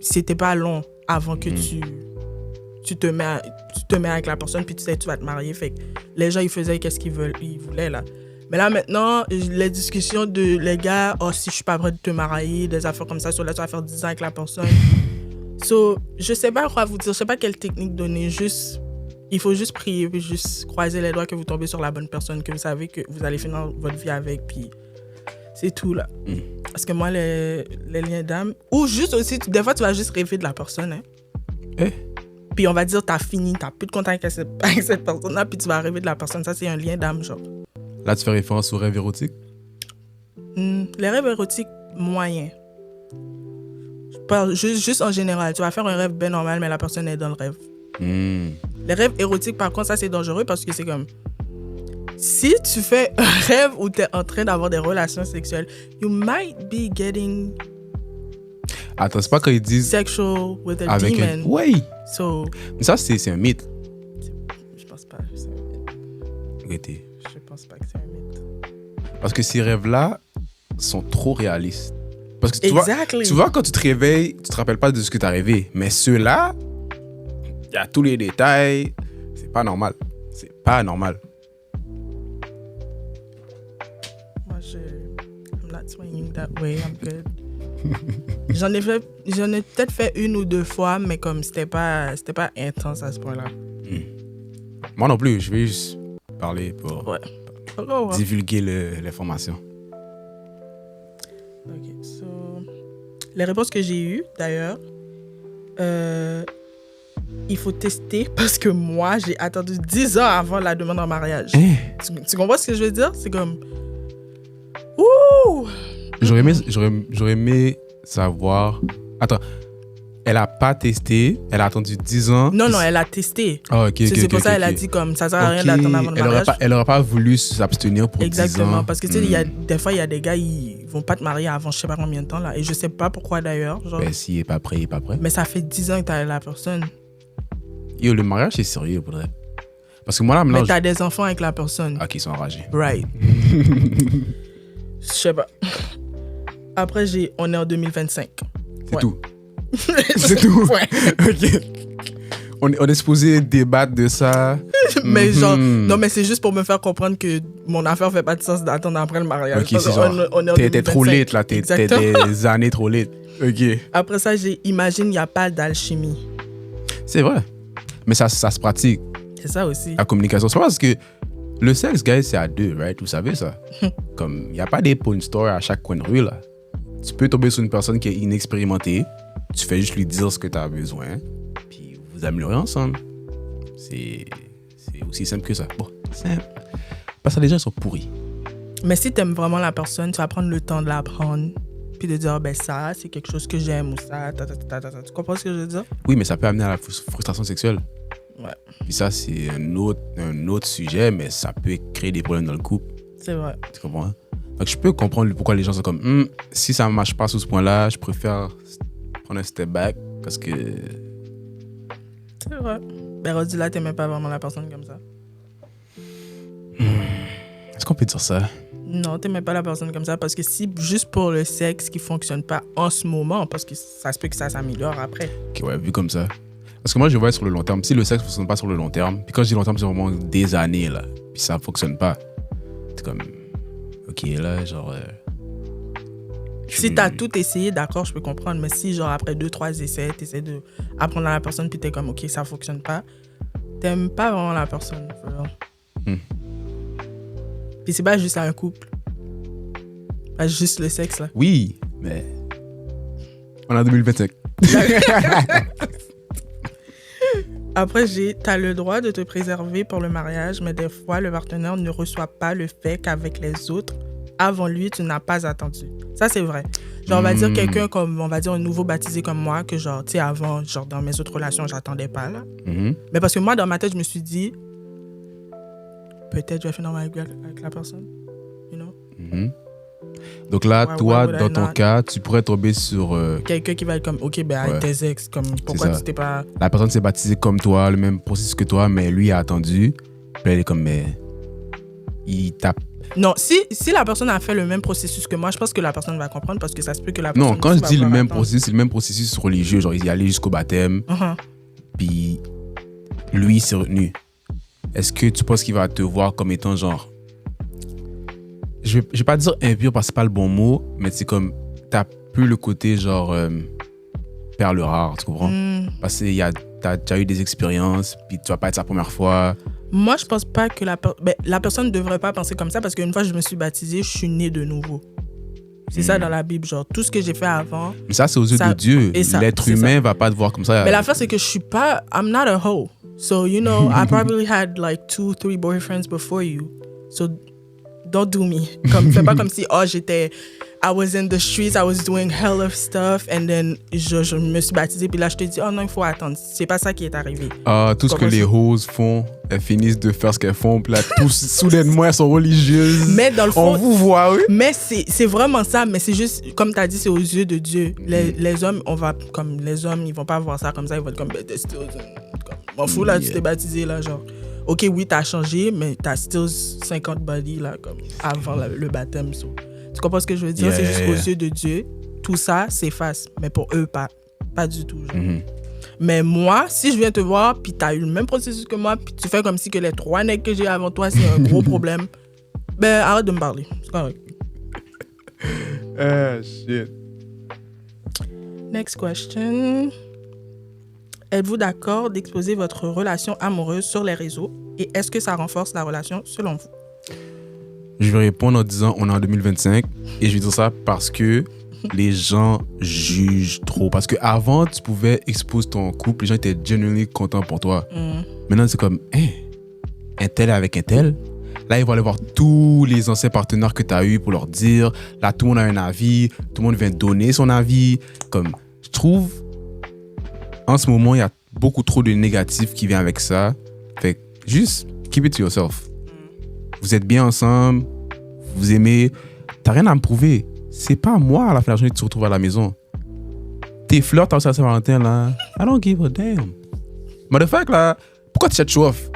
c'était pas long avant que tu te mets avec la personne, puis tu sais que tu vas te marier. Fait que les gens, ils faisaient qu'est-ce qu'ils voulaient, là. Mais là, maintenant, les discussions de les gars, oh, si je suis pas prêt de te marier, des affaires comme ça, so là, tu vas faire 10 ans avec la personne. So, je sais pas quoi vous dire, je sais pas quelle technique donner, juste, il faut juste prier, puis juste croiser les doigts que vous tombez sur la bonne personne, que vous savez que vous allez finir votre vie avec, puis c'est tout, là. Parce que moi, les liens d'âme, ou juste aussi, des fois, tu vas juste rêver de la personne, hein. Puis on va dire, t'as fini, t'as plus de contact avec cette personne-là, puis tu vas rêver de la personne. Ça, c'est un lien d'âme, genre. Là, tu fais référence aux rêves érotiques? Les rêves érotiques, moyens. Je parle juste en général. Tu vas faire un rêve bien normal, mais la personne est dans le rêve. Les rêves érotiques, par contre, ça, c'est dangereux parce que c'est comme... Si tu fais un rêve où t'es en train d'avoir des relations sexuelles, you might be getting... Attends, c'est pas quand ils disent... Sexual with a avec demon. Oui! So... Mais ça, c'est un mythe. Je pense pas que c'est un mythe. Arrêtez. Je pense pas que c'est un mythe. Parce que ces rêves-là sont trop réalistes. Parce que Exactly. tu vois, quand tu te réveilles, tu te rappelles pas de ce que tu as rêvé. Mais ceux-là, il y a tous les détails. C'est pas normal. C'est pas normal. Moi, I'm not swinging that way. I'm good. J'en ai peut-être fait 1 ou 2 fois, mais comme c'était pas intense à ce point-là. Moi non plus, je vais juste parler pour divulguer l'information. Ok, so... Les réponses que j'ai eues, d'ailleurs, il faut tester parce que moi, j'ai attendu 10 ans avant la demande en mariage. Tu comprends ce que je veux dire? C'est comme... Ouh! J'aurais aimé savoir... Attends, elle a pas testé, elle a attendu 10 ans. Non, elle a testé. Ah, ok, c'est pour ça qu'elle a dit comme ça sert à rien d'attendre avant le mariage. Elle aurait pas voulu s'abstenir pour 10 ans. Exactement, parce que tu sais, des fois, il y a des gars, ils vont pas te marier avant je sais pas combien de temps, là. Et je sais pas pourquoi d'ailleurs. Genre. Ben, s'il est pas prêt, il est pas prêt. Mais ça fait 10 ans que t'as la personne. Yo, le mariage, c'est sérieux, pour vrai. Parce que moi, là, maintenant... Mais t'as des enfants avec la personne. Ah, qui sont enragés. Right. Je sais pas. Après, on est en 2025. C'est tout. C'est tout. Ouais. Ok. On est supposé débattre de ça. Mais genre, non, mais c'est juste pour me faire comprendre que mon affaire fait pas de sens d'attendre après le mariage. Ok, c'est genre, t'es trop late, là. T'es des années trop late. Ok. Après ça, imagine, il n'y a pas d'alchimie. C'est vrai. Mais ça se pratique. C'est ça aussi. La communication. C'est pas parce que le sexe, guys, c'est à 2, right? Vous savez ça. Comme, il n'y a pas des porn stores à chaque coin de rue, là. Tu peux tomber sur une personne qui est inexpérimentée. Tu fais juste lui dire ce que tu as besoin. Puis vous améliorez ensemble. C'est aussi simple que ça. Bon, simple. Parce que les gens sont pourris. Mais si tu aimes vraiment la personne, tu vas prendre le temps de l'apprendre. Puis de dire, ben ça, c'est quelque chose que j'aime ou ça, Tu comprends ce que je veux dire? Oui, mais ça peut amener à la frustration sexuelle. Ouais. Puis ça, c'est un autre sujet, mais ça peut créer des problèmes dans le couple. C'est vrai. Tu comprends? Donc, je peux comprendre pourquoi les gens sont comme, si ça ne marche pas sur ce point-là, je préfère prendre un step back parce que... C'est vrai. Ben, Rodi, là, t'aimais pas vraiment la personne comme ça. Est-ce qu'on peut dire ça? Non, t'aimais pas la personne comme ça parce que si juste pour le sexe qui fonctionne pas en ce moment, parce que ça se peut que ça s'améliore après. Ok, ouais, vu comme ça. Parce que moi, je vois sur le long terme. Si le sexe ne fonctionne pas sur le long terme, puis quand je dis long terme, c'est vraiment des années, là, puis ça ne fonctionne pas. C'est comme, ok, là, genre... Si t'as tout essayé, d'accord, je peux comprendre. Mais si, genre, après 2-3 essais, t'essaies d'apprendre à la personne, puis t'es comme, ok, ça fonctionne pas, t'aimes pas vraiment la personne. Puis c'est pas juste un couple. Pas juste le sexe, là. Oui, mais... On est en 2025. Après, t'as le droit de te préserver pour le mariage, mais des fois, le partenaire ne reçoit pas le fait qu'avec les autres, avant lui, tu n'as pas attendu. Ça, c'est vrai. Genre, on va dire quelqu'un comme, on va dire un nouveau baptisé comme moi, que genre, tu sais, avant, genre, dans mes autres relations, j'attendais pas, là. Mais parce que moi, dans ma tête, je me suis dit, peut-être je vais finir avec la personne, you know? Donc là, toi, dans ton cas, tu pourrais tomber sur... quelqu'un qui va être comme, ok, ben, avec tes ex, comme, pourquoi tu t'es pas... La personne s'est baptisée comme toi, le même processus que toi, mais lui a attendu. Puis elle est comme, mais... Il tape... Non, si la personne a fait le même processus que moi, je pense que la personne va comprendre parce que ça se peut que la personne... Non, quand je dis le même processus, c'est le même processus religieux. Genre, il est allé jusqu'au baptême. Puis, lui, il s'est retenu. Est-ce que tu penses qu'il va te voir comme étant genre... Je vais pas dire impur parce que c'est pas le bon mot, mais c'est comme... T'as plus le côté genre... perle rare, tu comprends? Parce que t'as déjà eu des expériences, puis tu vas pas être sa première fois... Moi, je pense pas que la personne ne devrait pas penser comme ça parce qu'une fois que je me suis baptisée, je suis née de nouveau. C'est ça dans la Bible, genre tout ce que j'ai fait avant. Mais ça, c'est aux yeux de Dieu. L'être humain va pas te voir comme ça. Mais l'affaire, c'est que je suis pas... I'm not a hoe. So, you know, I probably had like 2-3 boyfriends before you. So, don't do me. Fais pas comme si, I was in the streets, I was doing hell of stuff, and then je me suis baptisée, puis là, je te dis, oh non, il faut attendre. C'est pas ça qui est arrivé. Tout ce que les hoes font, elles finissent de faire ce qu'elles font, puis là, tous, soudainement, elles sont religieuses. Mais dans le fond... On vous voit, oui. Mais c'est vraiment ça, mais c'est juste, comme tu as dit, c'est aux yeux de Dieu. Les hommes, ils vont pas voir ça comme ça, ils vont être comme, m'en fous, là, tu t'es baptisé, là, genre... Ok, oui, t'as changé, mais t'as still 50 bodies, là, comme avant le baptême, so. Tu comprends ce que je veux dire? C'est juste aux yeux de Dieu. Tout ça s'efface. Mais pour eux, pas du tout. Genre. Mais moi, si je viens te voir, puis tu as eu le même processus que moi, puis tu fais comme si que les 3 nègres que j'ai avant toi, c'est un gros problème, ben arrête de me parler. C'est correct. Shit. Next question. Êtes-vous d'accord d'exposer votre relation amoureuse sur les réseaux? Et est-ce que ça renforce la relation selon vous? Je vais répondre en disant on est en 2025 et je vais dire ça parce que les gens jugent trop. Parce qu'avant, tu pouvais exposer ton couple, les gens étaient genuinely contents pour toi. Maintenant, c'est comme, un tel avec un tel. Là, ils vont aller voir tous les anciens partenaires que tu as eus pour leur dire. Là, tout le monde a un avis, tout le monde vient donner son avis. Comme, je trouve, en ce moment, il y a beaucoup trop de négatifs qui viennent avec ça. Fait que juste, keep it to yourself. Vous êtes bien ensemble, vous aimez, t'as rien à me prouver. C'est pas moi à la fin de la journée que tu te retrouves à la maison. Tes fleurs, t'as aussi à Saint-Valentin, là. I don't give a damn. Motherfucker, là, pourquoi tu show off?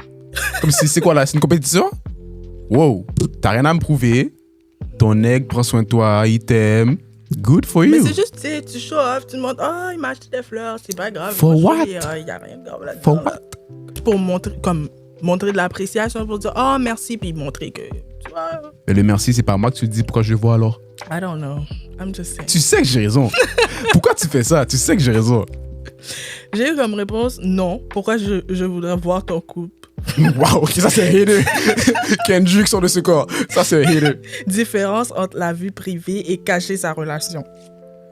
Comme si c'est quoi là? C'est une compétition? Wow, t'as rien à me prouver. Ton aigle prend soin de toi, il t'aime. Good for you. Mais c'est juste, tu sais, tu show off, tu demandes, oh, il m'a acheté des fleurs, c'est pas grave. For what? Il y a rien de grave là-dedans. For what? Pour montrer de l'appréciation, pour dire, oh, merci, puis montrer que, tu vois. Mais le merci, c'est pas moi que tu dis pourquoi je le vois alors. I don't know. I'm just saying. Tu sais que j'ai raison. Pourquoi tu fais ça? Tu sais que j'ai raison. J'ai eu comme réponse, non. Pourquoi je voudrais voir ton couple? Wow, ok, ça c'est hater. Kendrick sur le secours. Ça c'est hater. Différence entre la vie privée et cacher sa relation.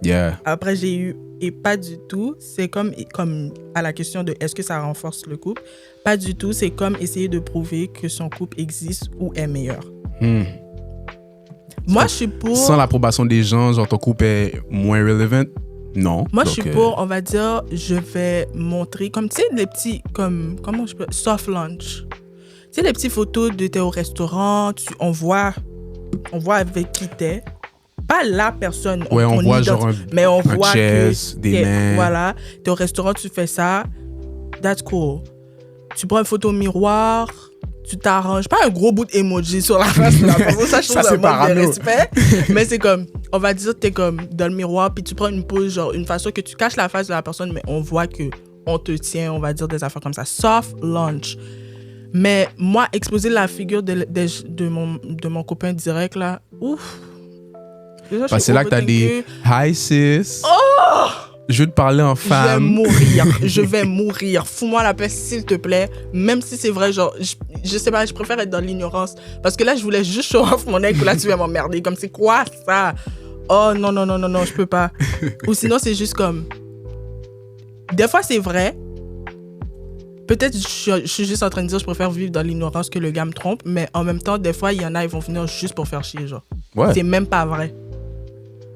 Yeah. Après, j'ai eu, et pas du tout, c'est comme à la question de est-ce que ça renforce le couple? Pas du tout, c'est comme essayer de prouver que son couple existe ou est meilleur. Moi, je suis pour... Sans l'approbation des gens, genre ton couple est moins relevant? Non. Moi, je suis pour, on va dire, je vais montrer, comme, tu sais, les petits, comme, comment je peux... Soft launch. Tu sais, les petites photos de t'es au restaurant, on voit avec qui t'es. Pas la personne. Ouais, on voit genre mais on voit chest, que des mains. Voilà, t'es au restaurant, tu fais ça. That's cool. Tu prends une photo au miroir, tu t'arranges. Pas un gros bout d'emoji sur la face de la personne. Ça, je trouve un manque de respect. Mais c'est comme, on va dire, t'es comme dans le miroir, puis tu prends une pose, genre une façon que tu caches la face de la personne, mais on voit que on te tient, on va dire des affaires comme ça. Soft launch. Mais moi, exposer la figure de mon copain direct, là, ouf. Déjà, Parce que c'est là que t'as des hi sis. Oh! Je veux te parler en femme. Je vais mourir. Fous-moi la paix, s'il te plaît. Même si c'est vrai, genre, je sais pas, je préfère être dans l'ignorance. Parce que là, je voulais juste show off mon aigle, là, tu viens m'emmerder. Comme, c'est quoi ça? Oh, non, je peux pas. Ou sinon, c'est juste comme... Des fois, c'est vrai. Peut-être je suis juste en train de dire je préfère vivre dans l'ignorance que le gars me trompe, mais en même temps, des fois, il y en a, ils vont venir juste pour faire chier, genre. Ouais. C'est même pas vrai.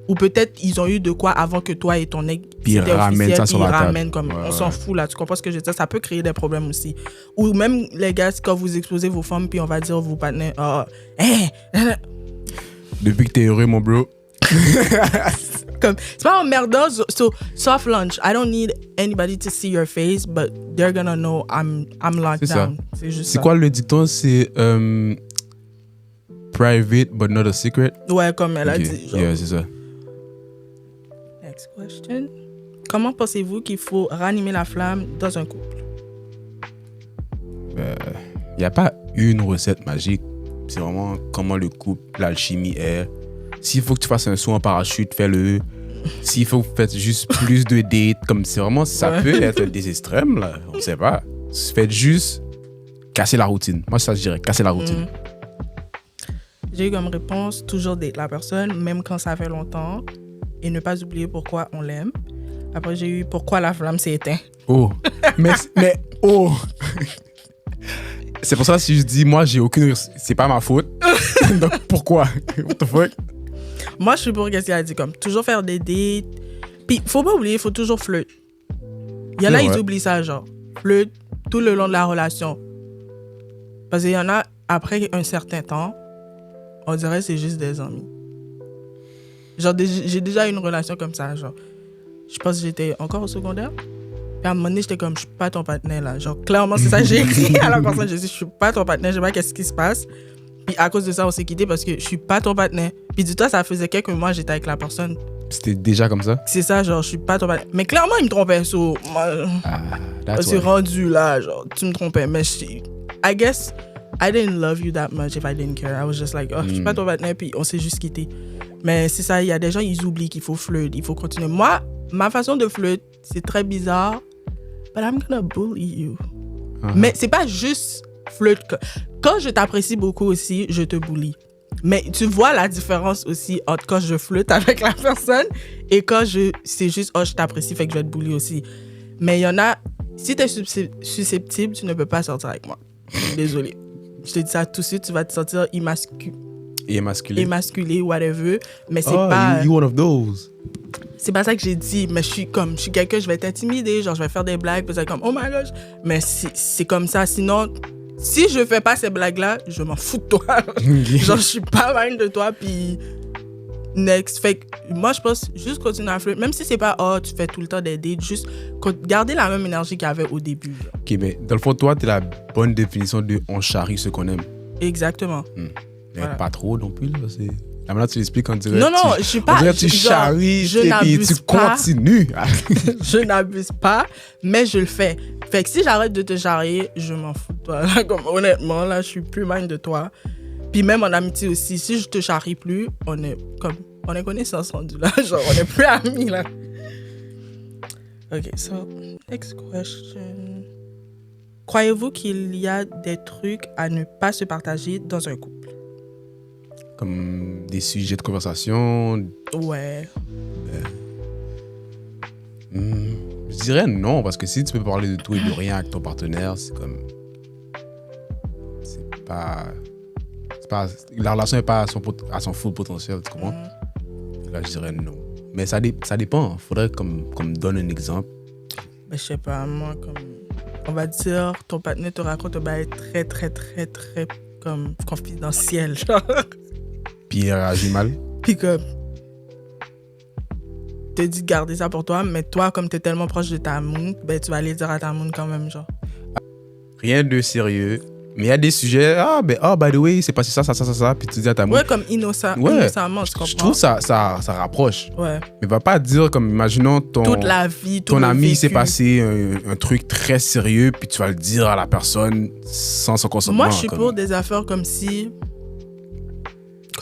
Ou peut-être ils ont eu de quoi avant que toi et ton aigle. Puis ils ramènent ça sur la table. Ramènent comme, on s'en fout là, tu comprends ce que je veux dire? Ça peut créer des problèmes aussi. Ou même les gars, quand vous exposez vos femmes, puis on va dire vos partenaires, Depuis que t'es heureux, mon bro. Comme, c'est pas emmerdant. So, soft launch. I don't need anybody to see your face, but they're gonna know I'm locked C'est down. ça. C'est juste C'est ça. quoi le dicton? C'est private but not a secret. Ouais, comme elle a Ok. dit. Genre. Yeah, c'est ça. Next question. Comment pensez-vous qu'il faut ranimer la flamme dans un couple? Il n'y a pas une recette magique. C'est vraiment comment le couple, l'alchimie est. S'il faut que tu fasses un saut en parachute, fais-le. S'il faut que vous faites juste plus de dates, comme c'est vraiment, ça Ouais. peut être des extrêmes, là. On ne sait pas. Faites juste casser la routine. Moi, ça, je dirais, casser la routine. J'ai eu comme réponse toujours date la personne, même quand ça fait longtemps, et ne pas oublier pourquoi on l'aime. Après, j'ai eu pourquoi la flamme s'est éteinte. Oh. mais oh. C'est pour ça que si je dis, moi, j'ai aucune... C'est pas ma faute. Donc, pourquoi? What the fuck? Moi, je suis pour qu'est-ce qu'elle a dit, comme toujours faire des dates. Puis, faut pas oublier, il faut toujours flirt. Il y en a, C'est ils vrai. oublient ça, genre. Flirt tout le long de la relation. Parce qu'il y en a, après un certain temps, on dirait que c'est juste des amis. Genre, j'ai déjà eu une relation comme ça, genre. Je pense que j'étais encore au secondaire. Puis à un moment donné, j'étais comme, je suis pas ton partenaire, là. Genre, clairement, c'est ça que j'ai écrit à la personne. J'ai dit, je suis pas ton partenaire, je sais pas qu'est-ce qui se passe. Puis à cause de ça, on s'est quitté parce que je suis pas ton partenaire. Puis dis-toi, ça faisait quelques mois, j'étais avec la personne. C'était déjà comme ça? C'est ça, genre, je suis pas ton partenaire. Mais clairement, il me trompait. So, moi, on That's s'est why. rendu là, genre, tu me trompais. Mais I guess I didn't love you that much if I didn't care. I was just like, oh, je suis pas ton partenaire, puis on s'est juste quitté. Mais c'est ça, il y a des gens, ils oublient qu'il faut flirt, il faut continuer. Moi, ma façon de flirt, c'est très bizarre, but I'm gonna bully you. Mais c'est pas juste flirt. Quand je t'apprécie beaucoup aussi, je te bully. Mais tu vois la différence aussi entre quand je flirte avec la personne et quand c'est juste, oh, je t'apprécie, fait que je vais te bully aussi. Mais il y en a, si t'es susceptible, tu ne peux pas sortir avec moi. Désolée. Je te dis ça tout de suite, tu vas te sentir émasculé, whatever. Mais c'est pas... You one of those. C'est pas ça que j'ai dit, mais je suis quelqu'un, je vais t'intimider, genre je vais faire des blagues, puis c'est comme, oh my gosh. Mais c'est comme ça, sinon, si je fais pas ces blagues-là, je m'en fous de toi. Genre, je suis pas mal de toi, puis next. Fait que moi, je pense juste continuer à flirter, même si c'est pas, oh, tu fais tout le temps des dates, juste garder la même énergie qu'il y avait au début. Genre. Ok, mais dans le fond, toi, t'es la bonne définition de on charrie ce qu'on aime. Exactement. Mais Voilà. pas trop non plus, là. C'est... La manière dont tu l'expliques, on dirait... Non, je suis pas... On dirait que tu genre, charries je et puis n'abuse tu pas. continues. Je n'abuse pas, mais je le fais. Fait que si j'arrête de te charrier, je m'en fous de toi. Là, comme, honnêtement, là, je suis plus mind de toi. Puis même en amitié aussi, si je te charrie plus, on est connaissances rendues là. Genre, on est plus amis là. Ok, so, next question. Croyez-vous qu'il y a des trucs à ne pas se partager dans un couple? Comme des sujets de conversation. Ouais. Je dirais non, parce que si tu peux parler de tout et de rien avec ton partenaire, c'est comme... C'est pas... La relation n'est pas à son full potentiel, tu comprends? Là, je dirais non. Mais ça dépend. Faudrait comme donne un exemple. Ben, je sais pas, moi, comme... On va dire, ton partenaire te raconte un bail très, très, très, très, comme, confidentiel, genre. Puis il réagit mal. Puis comme... te dit de garder ça pour toi, mais toi, comme t'es tellement proche de ta moon, ben, tu vas aller dire à ta moon quand même, genre. Rien de sérieux, Mais il y a des sujets, by the way, c'est passé ça, puis tu dis à ta meuf. Ouais, comme innocemment, tu comprends. Je trouve ça rapproche. Ouais. Mais va pas dire comme, imaginons Toute la vie, tout ton le ami s'est vécu. passé un truc très sérieux, puis tu vas le dire à la personne sans son consentement. Moi, je suis comme... pour des affaires comme si...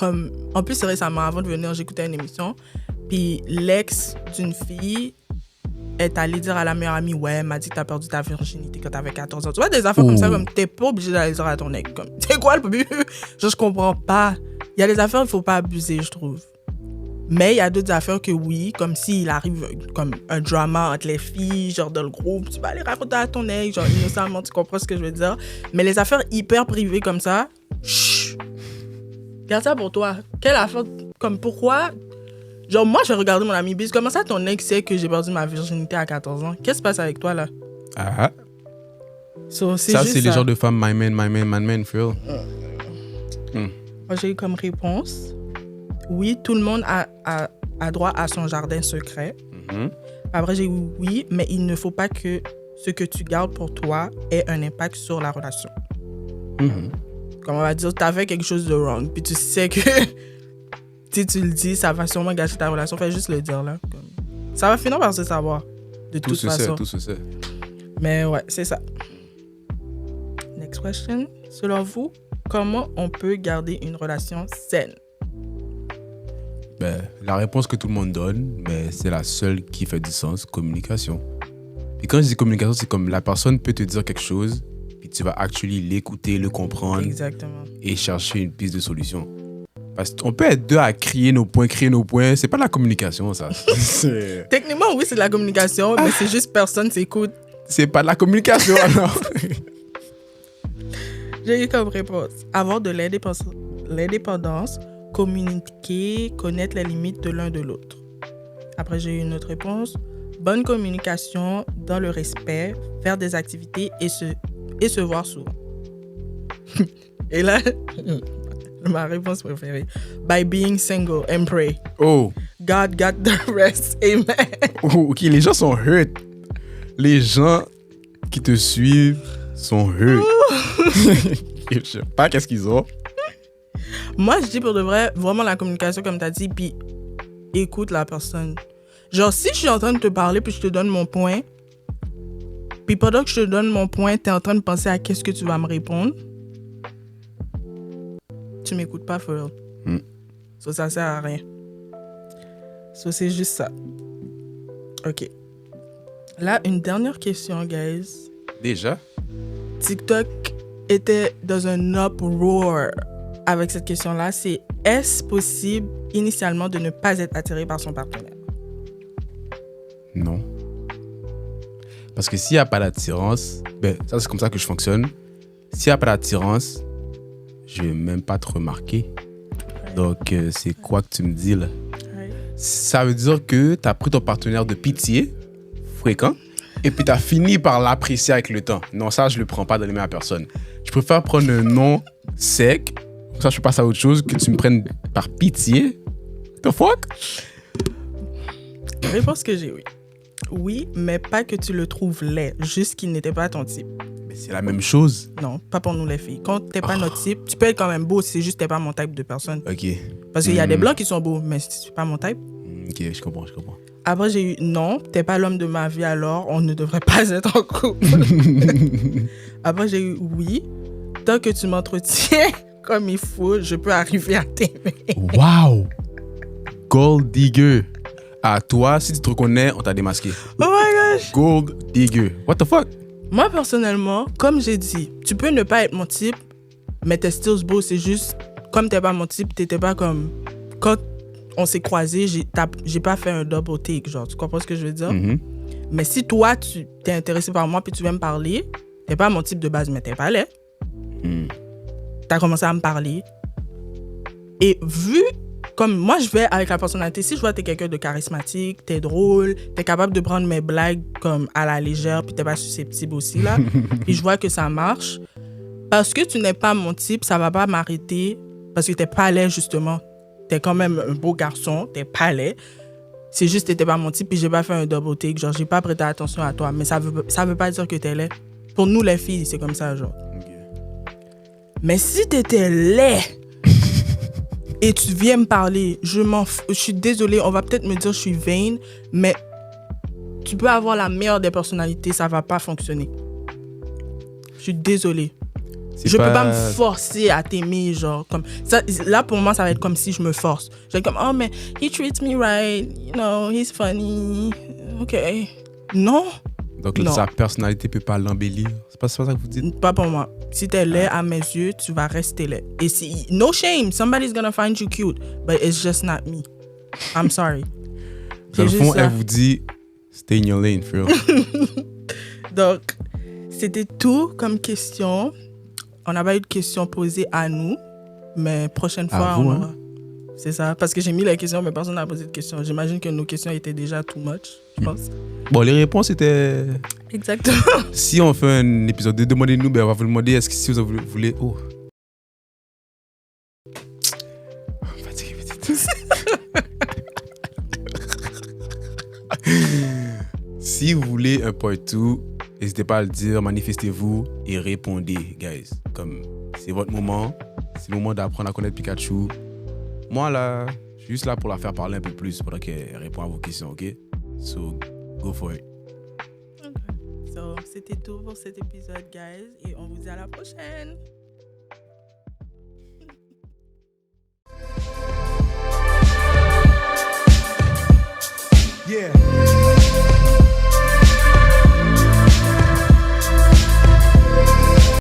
En plus, récemment, avant de venir, j'écoutais une émission, puis l'ex d'une fille est allé dire à la meilleure amie, ouais, elle m'a dit que t'as perdu ta virginité quand t'avais 14 ans. Tu vois, des affaires comme ça, comme t'es pas obligé d'aller dire à ton ex. Comme, c'est quoi le but? Je comprends pas. Il y a des affaires, il faut pas abuser, je trouve. Mais il y a d'autres affaires que oui, comme s'il arrive comme un drama entre les filles, genre dans le groupe, tu vas aller raconter à ton ex, genre innocemment, tu comprends ce que je veux dire. Mais les affaires hyper privées comme ça, chut, garde ça pour toi. Quelle affaire, comme pourquoi... Genre, moi, je vais regarder mon ami Biz. Comment ça, ton ex sait que j'ai perdu ma virginité à 14 ans? Qu'est-ce qui se passe avec toi, là? Ah. So, Ça, c'est les genres de femmes, my man, for real. Moi, j'ai eu comme réponse, oui, tout le monde a droit à son jardin secret. Après, j'ai eu oui, mais il ne faut pas que ce que tu gardes pour toi ait un impact sur la relation. Comme on va dire, tu as fait quelque chose de wrong, puis tu sais que... Si tu le dis, ça va sûrement gâcher ta relation. Fais juste le dire, là. Ça va finir par se savoir, de toute façon. Tout se sait. Mais ouais, c'est ça. Next question. Selon vous, comment on peut garder une relation saine? Ben, la réponse que tout le monde donne, mais c'est la seule qui fait du sens, communication. Et quand je dis communication, c'est comme la personne peut te dire quelque chose, puis tu vas actually l'écouter, le comprendre. Exactement. Et chercher une piste de solution. Parce qu'on peut être deux à crier nos points, c'est pas de la communication, ça. Techniquement, oui, c'est de la communication, mais c'est juste personne s'écoute. C'est pas de la communication, alors. J'ai eu comme réponse. Avoir de l'indépendance, communiquer, connaître les limites de l'un de l'autre. Après, j'ai eu une autre réponse. Bonne communication, dans le respect, faire des activités et se voir souvent. Et là... Ma réponse préférée. By being single and pray. Oh. God got the rest. Amen. Oh, ok, les gens sont hurt. Les gens qui te suivent sont hurt. Je sais pas qu'est-ce qu'ils ont. Moi, je dis pour de vrai, vraiment la communication, comme tu as dit, puis écoute la personne. Genre, si je suis en train de te parler, puis je te donne mon point, puis pendant que je te donne mon point, tu es en train de penser à qu'est-ce que tu vas me répondre, tu m'écoutes pas, for real. So, ça sert à rien. So, c'est juste ça. OK. Là, une dernière question, guys. Déjà? TikTok était dans un uproar avec cette question-là. C'est, est-ce possible, initialement, de ne pas être attiré par son partenaire? Non. Parce que s'il n'y a pas d'attirance, ben, ça, c'est comme ça que je fonctionne. S'il n'y a pas d'attirance, je vais même pas te remarquer. Donc, c'est quoi que tu me dis, là? Ouais. Ça veut dire que tu as pris ton partenaire de pitié, fréquent, et puis tu as fini par l'apprécier avec le temps. Non, ça, je le prends pas dans les mains à personne. Je préfère prendre un nom sec, comme ça, je passe à autre chose, que tu me prennes par pitié. The fuck? Réponse que j'ai, oui. Oui, mais pas que tu le trouves laid, juste qu'il n'était pas ton type. Mais c'est la même chose. Non, pas pour nous les filles. Quand t'es pas notre type, tu peux être quand même beau, c'est juste t'es pas mon type de personne. Ok. Parce qu'il y a des blancs qui sont beaux, mais c'est pas mon type. Ok, je comprends. Après, j'ai eu non, t'es pas l'homme de ma vie, alors on ne devrait pas être en couple. Après, j'ai eu oui, tant que tu m'entretiens comme il faut, je peux arriver à t'aimer. Wow! Gold digger. À toi, si tu te reconnais, on t'a démasqué. Oh my gosh! Gold digger. What the fuck? Moi, personnellement, comme j'ai dit, tu peux ne pas être mon type, mais t'es still beau. C'est juste, comme t'es pas mon type, t'étais pas comme... Quand on s'est croisés, j'ai pas fait un double take, genre. Tu comprends ce que je veux dire? Mais si toi, tu t'es intéressé par moi puis tu viens me parler, t'es pas mon type de base, mais t'es pas laid. T'as commencé à me parler. Et vu... Comme moi, je vais avec la personnalité. Si je vois que t'es quelqu'un de charismatique, t'es drôle, t'es capable de prendre mes blagues comme à la légère, puis t'es pas susceptible aussi, là. Puis je vois que ça marche. Parce que tu n'es pas mon type, ça va pas m'arrêter. Parce que t'es pas laid, justement. T'es quand même un beau garçon, t'es pas laid. C'est juste que t'étais pas mon type, puis j'ai pas fait un double take. Genre, j'ai pas prêté attention à toi. Mais ça veut pas dire que t'es laid. Pour nous, les filles, c'est comme ça, genre. Mais si t'étais laid et tu viens me parler, je suis désolée, on va peut-être me dire que je suis vain, mais tu peux avoir la meilleure des personnalités, ça va pas fonctionner. Je suis désolée. Je peux pas me forcer à t'aimer, genre, comme ça. Là, pour moi, ça va être comme si je me force. Je vais être comme, oh, mais he treats me right, you know, he's funny, ok. Non. Donc, sa personnalité peut pas l'embellir. C'est pas ça que vous dites? Pas pour moi. Si t'es laid à mes yeux, tu vas rester laid. Et si, no shame, somebody's gonna find you cute, but it's just not me. I'm sorry. Dans le fond, elle vous dit, stay in your lane, for real. Donc, c'était tout comme question. On n'a pas eu de questions posées à nous, mais prochaine fois, vous, on aura. C'est ça, parce que j'ai mis les questions, mais personne n'a posé de questions. J'imagine que nos questions étaient déjà too much, je pense. Bon, les réponses étaient... Exactement. Si on fait un épisode, demandez-nous, ben on va vous demander est-ce que si vous voulez... Oh. Fatigué, petite. Si vous voulez un part 2, n'hésitez pas à le dire, manifestez-vous et répondez, guys. Comme c'est votre moment, c'est le moment d'apprendre à connaître Pikachu. Moi, là, je suis juste là pour la faire parler un peu plus pendant qu'elle répond à vos questions, ok? So, go for it. Okay. So, c'était tout pour cet épisode, guys, et on vous dit à la prochaine.